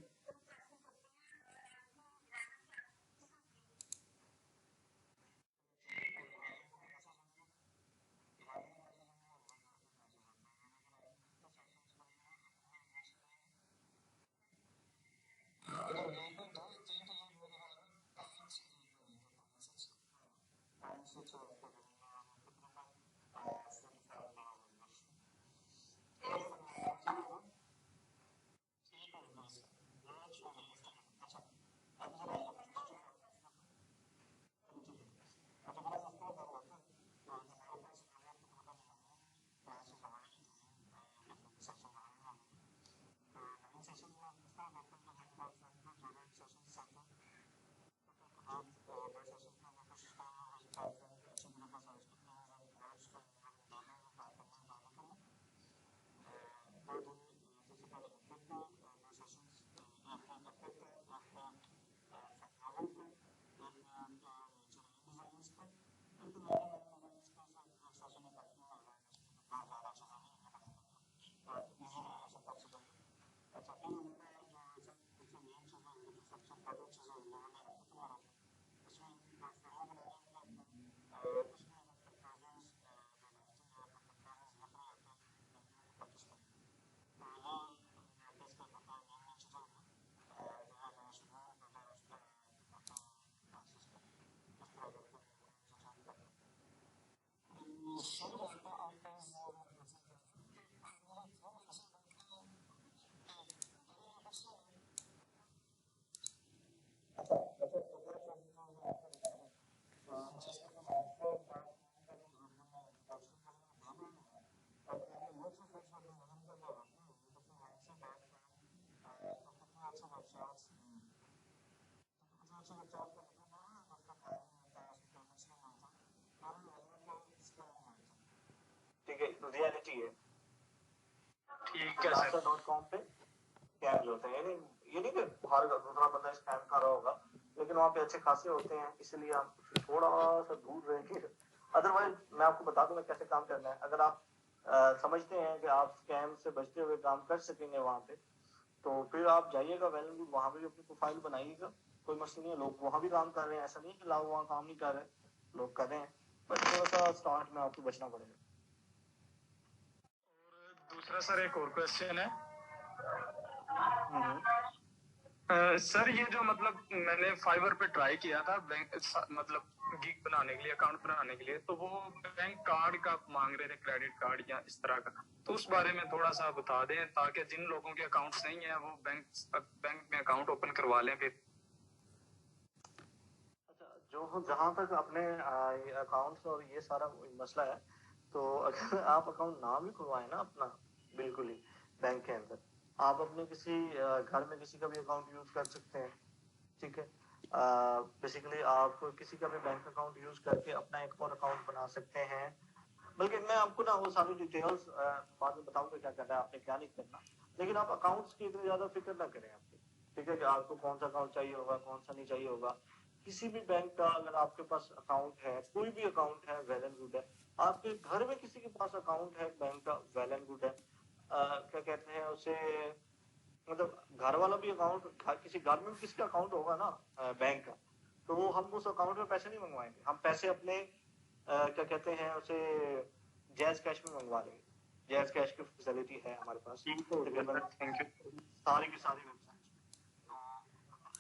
Speaker 1: ठीक है, रियलिटी है।
Speaker 4: ठीक है सर।
Speaker 1: .com पे स्कैम होते हैं, ये नहीं कि हर दूसरा बंदा स्कैम कर रहा होगा, लेकिन वहाँ पे अच्छे खासे होते हैं, इसलिए आप थोड़ा सा दूर रहेंगे। अदरवाइज मैं आपको बता दूंगा कैसे काम करना है। अगर आप समझते हैं कि आप स्कैम से बचते हुए काम कर सकेंगे वहाँ पे, तो फिर आप जाइएगा वेल एंड गुड, वहाँ पे भी अपनी प्रोफाइल बनाइएगा, कोई मसला नहीं है। लोग वहाँ भी काम कर रहे हैं, ऐसा नहीं कि लोग वहाँ काम नहीं कर रहे, लोग कर रहे हैं, बट थोड़ा सा स्टार्ट में आपको बचना पड़ेगा।
Speaker 4: और दूसरा सर एक और क्वेश्चन है।
Speaker 1: हम्म।
Speaker 4: सर ये जो मतलब मैंने फाइवर पे ट्राई किया था बैंक मतलब गिग बनाने के लिए, अकाउंट बनाने के लिए, तो वो बैंक कार्ड का मांग रहे थे, क्रेडिट कार्ड या इस तरह का। तो उस बारे में थोड़ा सा बता दें ताकि जिन लोगों के अकाउंट्स नहीं है वो बैंक में अकाउंट ओपन करवा लें फिर।
Speaker 1: अच्छा, जो जहाँ तक अपने अकाउंट्स और ये सारा मसला है, तो अगर आप अकाउंट ना भी खुलवाएं ना अपना, बिल्कुल ही बैंक के अंदर, आप अपने किसी घर में किसी का भी अकाउंट यूज कर सकते हैं, ठीक है। बेसिकली आप किसी का भी बैंक अकाउंट यूज करके अपना एक और अकाउंट बना सकते हैं। बल्कि मैं आपको ना वो सारी डिटेल्स बाद में बताऊंगा क्या करना है, आपने क्या नहीं करना, लेकिन आप अकाउंट्स की इतनी ज्यादा फिक्र ना करें आपकी, ठीक है, कि आपको कौन सा अकाउंट चाहिए होगा, कौन सा नहीं चाहिए होगा। किसी भी बैंक का अगर आपके पास अकाउंट है, कोई भी अकाउंट है, वेल एंड गुड है। आपके घर में किसी के पास अकाउंट है बैंक का, वेल एंड गुड है। क्या कहते हैं उसे, मतलब घर वाला भी अकाउंट, किसी घर में भी किसी का अकाउंट होगा ना बैंक का, तो वो हम उस अकाउंट में पैसे नहीं मंगवाएंगे, हम पैसे अपने क्या कहते हैं उसे जैज कैश में मंगवा लेंगे। जैज कैश की फैसिलिटी है हमारे पास तकरीबन
Speaker 4: थैंक यू।
Speaker 1: सारी की सारी वेबसाइट्स में।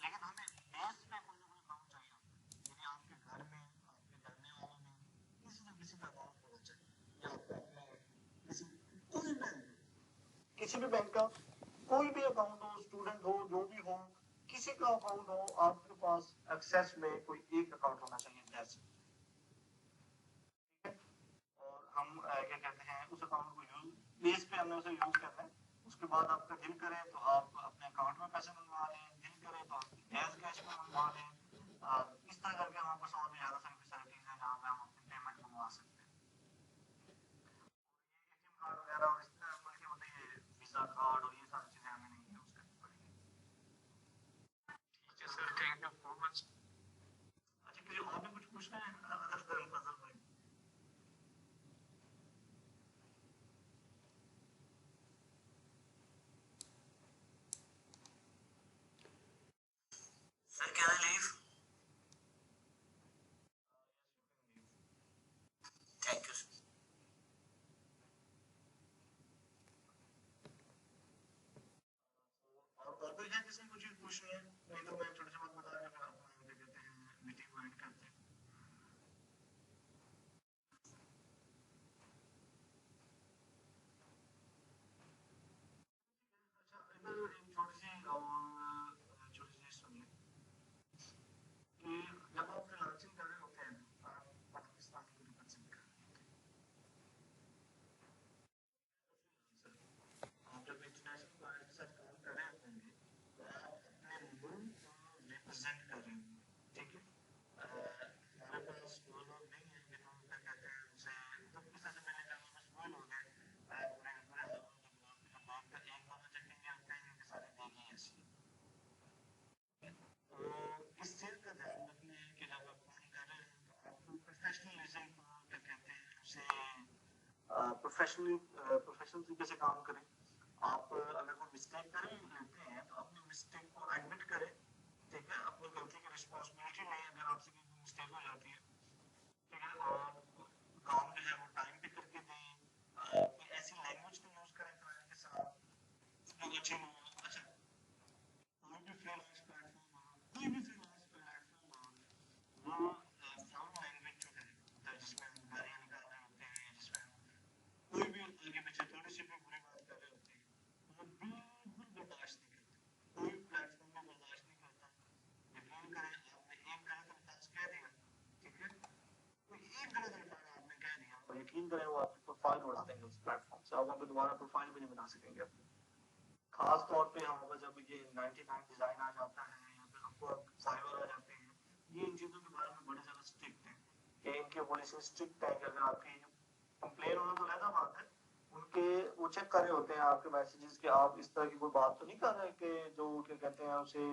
Speaker 1: लेकिन हमें बेस पे कोई ना कोई अकाउंट चाहिए होता है, यानी आपके घर में, आपके जानने वालों में किसी न किसी का अकाउंट होना चाहिए, या आपको अपने किसी कोई बैंक किसी भी बैंक का कोई भी अकाउंट हो, स्टूडेंट हो, जो भी हो, किसी का अकाउंट हो, आपके पास एक्सेस में कोई एक अकाउंट होना चाहिए जैसे, ठीक है। और हम क्या कहते हैं उस अकाउंट को यूज बेस पे हमने उसे यूज करना है। उसके बाद आपका दिल करे तो आप अपने अकाउंट में पैसे मंगवा लें, दिल करे तो आप गैस कैश में मंगवा लें। इस तरह करके हमारे पास और भी ज्यादा सारी फैसिलिटीज हैं जहाँ पे हम अपनी पेमेंट मंगवा सकते हैं। एटीएम कार्ड वगैरह और इस तरह बल्कि मतलब ये वीजा कार्ड और ये सारी चीजें हमें नहीं यूज करनी पड़ेगी।
Speaker 4: ठीक है sir, thank you so much.
Speaker 1: अच्छा, किसी और भी कुछ पूछना है फजल भाई?
Speaker 3: Sir can I leave? Thank you sir.
Speaker 1: और कोई है किसी को कुछ पूछनी है? नहीं तो मैं छोटे से बात बता रहा हूँ, आप क्या कहते हैं मीटिंग को एंड करते हैं। अच्छा, इधर एक छोटी सी सुनिए कि जब आप फ्रीलांसिंग कर रहे होते हैं, आप पाकिस्तान को रिप्रेजेंट कर रहे होते हैं, आप जब इंटरनेशनल क्लाइंट के साथ काम कर रहे होंगे तो आप अपने मुल्क को रिप्रेजेंट कर रहे होंगे, ठीक है। हमारे पास वो लोग नहीं है कि हम क्या कहते हैं उनसे तो किस तरह से मिलने जाना, बस वो लोग हैं पूरे पूरे बैंक का एक बार चेकिंग करते हैं कि सारी देगी ऐसी। तो इस चीज का ध्यान रखना है कि जब आप काम कर रहे हैं तो आप प्रोफेशनलिज्म को क्या कहते हैं उसे प्रोफेशनल तरीके से काम करें। आप अगर कोई मिस्टेक कर लेते हैं तो अपनी मिस्टेक को एडमिट करें, ठीक है। अपनी गलती की रिस्पॉन्सिबिलिटी लें अगर आपसे कोई मिस्टेक हो जाती है, ठीक है। और काम जो है वो टाइम पे करके दें। कोई ऐसी लैंग्वेज को यूज करें क्लाइंट के साथ जो अच्छी हो। अच्छा, कोई भी फ्रीलांस प्लेटफॉर्म हो, कोई भी फ्रीलांस प्लेटफॉर्म हो, वो फाउल लैंग्वेज जो है जिसमें हम गालियाँ निकाल रहे होते हैं, जिसमें हम कोई भी आगे पीछे थोड़ी सी भी बुरी बात कर रहे होते हैं, वो बिल्कुल बर्दाश्त नहीं करते। कोई प्लेटफॉर्म में बर्दाश्त नहीं करता। यकीन करें, आपने एक गलत अल्फाज कह दिया, ठीक है, कोई एक गलत अल्फाज आपने कह दिया और यकीन करें वो आपकी प्रोफाइल उड़ा देंगे उस प्लेटफॉर्म से, आप वहाँ पे दोबारा प्रोफाइल भी नहीं बना सकेंगे अपनी। खास तौर पे हमारे पास जब ये 99 डिजाइन आ जाता है या फिर हमको फाइवर आ जाते हैं, ये इन चीजों के बारे में बड़े ज्यादा स्ट्रिक्ट है कि इनकी पॉलिसी स्ट्रिक्ट है कि अगर आपकी कंप्लेन होना तो अलग बात है, उनके वो चेक कर रहे होते हैं आपके मैसेजेस कि आप इस तरह की कोई बात तो नहीं कर रहे कि जो क्या कहते हैं उसे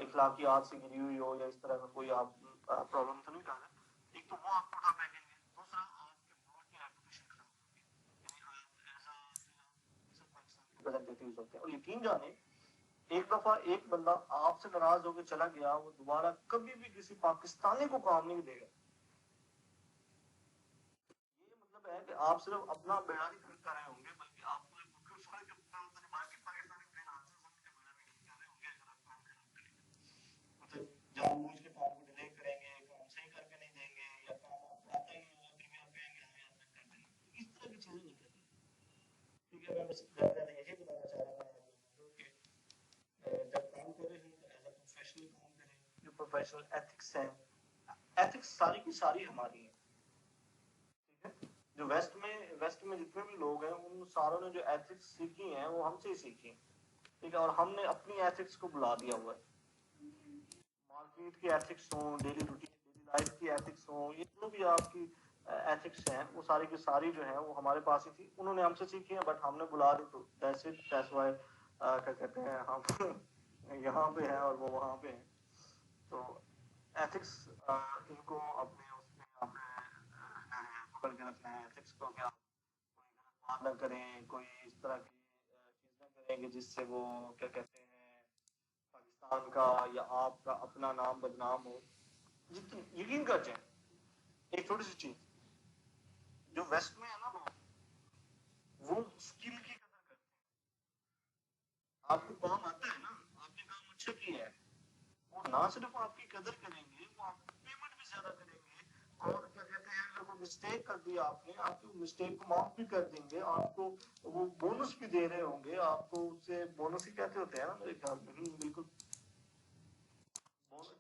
Speaker 1: इखलाकियात से गिरी हुई हो या इस तरह का कोई आप प्रॉब्लम तो नहीं कर रहे। एक तो वो आपको उठा फेंकेंगे, दूसरा आपके बोर्ड की रेपुटेशन खराब होगी, यानी आप एज रिप्रेजेंटेटिव्स होते हैं। और यकीन जाने, एक दफा एक बंदा आपसे नाराज होकर चला गया, वो दोबारा कभी भी किसी पाकिस्तानी को काम नहीं देगा। ये मतलब है कि आप सिर्फ अपना बेड़ा नहीं कर रहे होंगे, बल्कि आपको एक मुख्य फर्क बाकी पाकिस्तानी फ्रीलांसर्स उनके बेड़ा में नहीं कर रहे होंगे अगर आप काम खराब करेंगे। मतलब जानबूझ के काम को डिले करेंगे, काम सही करके नहीं देंगे, या काम आपको आता ही नहीं होगा फिर भी आप कहेंगे हमें आप कर देंगे। इस तरह की चीजें नहीं करनी, ठीक है। मैं बस ज्यादा यही बताना चाह रहा था आप लोगों को कि जब काम कर रहे हैं तो एज अ प्रोफेशनल काम करें। जो प्रोफेशनल एथिक्स हैं, एथिक्स सारी की सारी हमारी हैं, ठीक है। जो वेस्ट में जितने भी लोग हैं उन सारों ने जो एथिक्स सीखी हैं वो हमसे ही सीखी हैं, ठीक है। और हमने अपनी एथिक्स को बुला दिया हुआ है। मार्केट की एथिक्स हो, डेली रूटीन डेली लाइफ की एथिक्स हो, ये जो भी आपकी एथिक्स हैं वो सारी की सारी जो है वो हमारे पास ही थी, उन्होंने हमसे सीखी है, बट हमने बुला दी तो दैट्स इट, दैट्स व्हाई क्या कहते हैं हम यहाँ पे हैं और वो वहाँ पे हैं। तो एथिक्स इनको अपने उसमें आपने पकड़ के रखना है एथिक्स को, कि आप कोई गलत बात ना करें, कोई इस तरह की चीज ना करेंगे जिससे वो क्या कहते हैं पाकिस्तान का या आपका अपना नाम बदनाम हो। जितनी यकीन कर जाए, एक छोटी सी चीज जो वेस्ट में है ना लोग, वो स्किल की कदर करते हैं। आपको काम आता है ना, आपने काम अच्छा किया है, वो ना सिर्फ आपकी कदर करेंगे, वो आपको पेमेंट भी ज्यादा करेंगे और क्या कहते हैं लोगों مسٹیک کر دی آپ نے, آپ کی مسٹیک کو معاف بھی کر دیں گے, آپ کو وہ بونس بھی دے رہے ہوں گے, آپ کو اس سے بونس ہی کہتے ہوتے ہیں نا میرے خیال میں, بالکل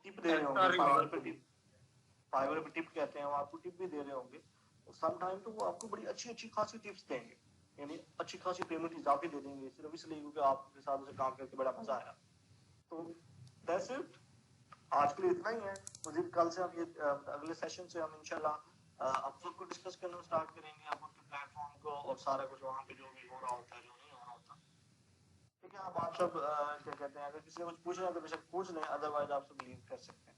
Speaker 1: ٹپ دے رہے ہوں گے, فائبر پہ ٹپ کہتے ہیں, وہ آپ کو ٹپ بھی دے رہے ہوں گے. سم ٹائم تو وہ آپ کو بڑی اچھی اچھی خاصی ٹپس دیں گے, یعنی اچھی خاصی پیمنٹ اضافی دے دیں گے, صرف اس لیے کیونکہ آپ کے ساتھ اسے کام کر کے بڑا مزہ آیا. تو دیٹس اٹ, آج کے لیے اتنا ہی ہے. مزید کل سے ہم یہ اگلے سیشن سے ہم انشاءاللہ اب سب کو ڈسکس کرنا اسٹارٹ کریں گے, آپ کے پلیٹ فارم کو اور سارا کچھ وہاں پہ جو بھی ہو رہا ہوتا ہے, جو نہیں ہو رہا ہوتا. ٹھیک ہے, اب آپ سب کیا کہتے ہیں, اگر کسی نے کچھ پوچھنا ہے تو بے شک پوچھ لیں, ادروائز آپ سب لیو کر سکتے ہیں.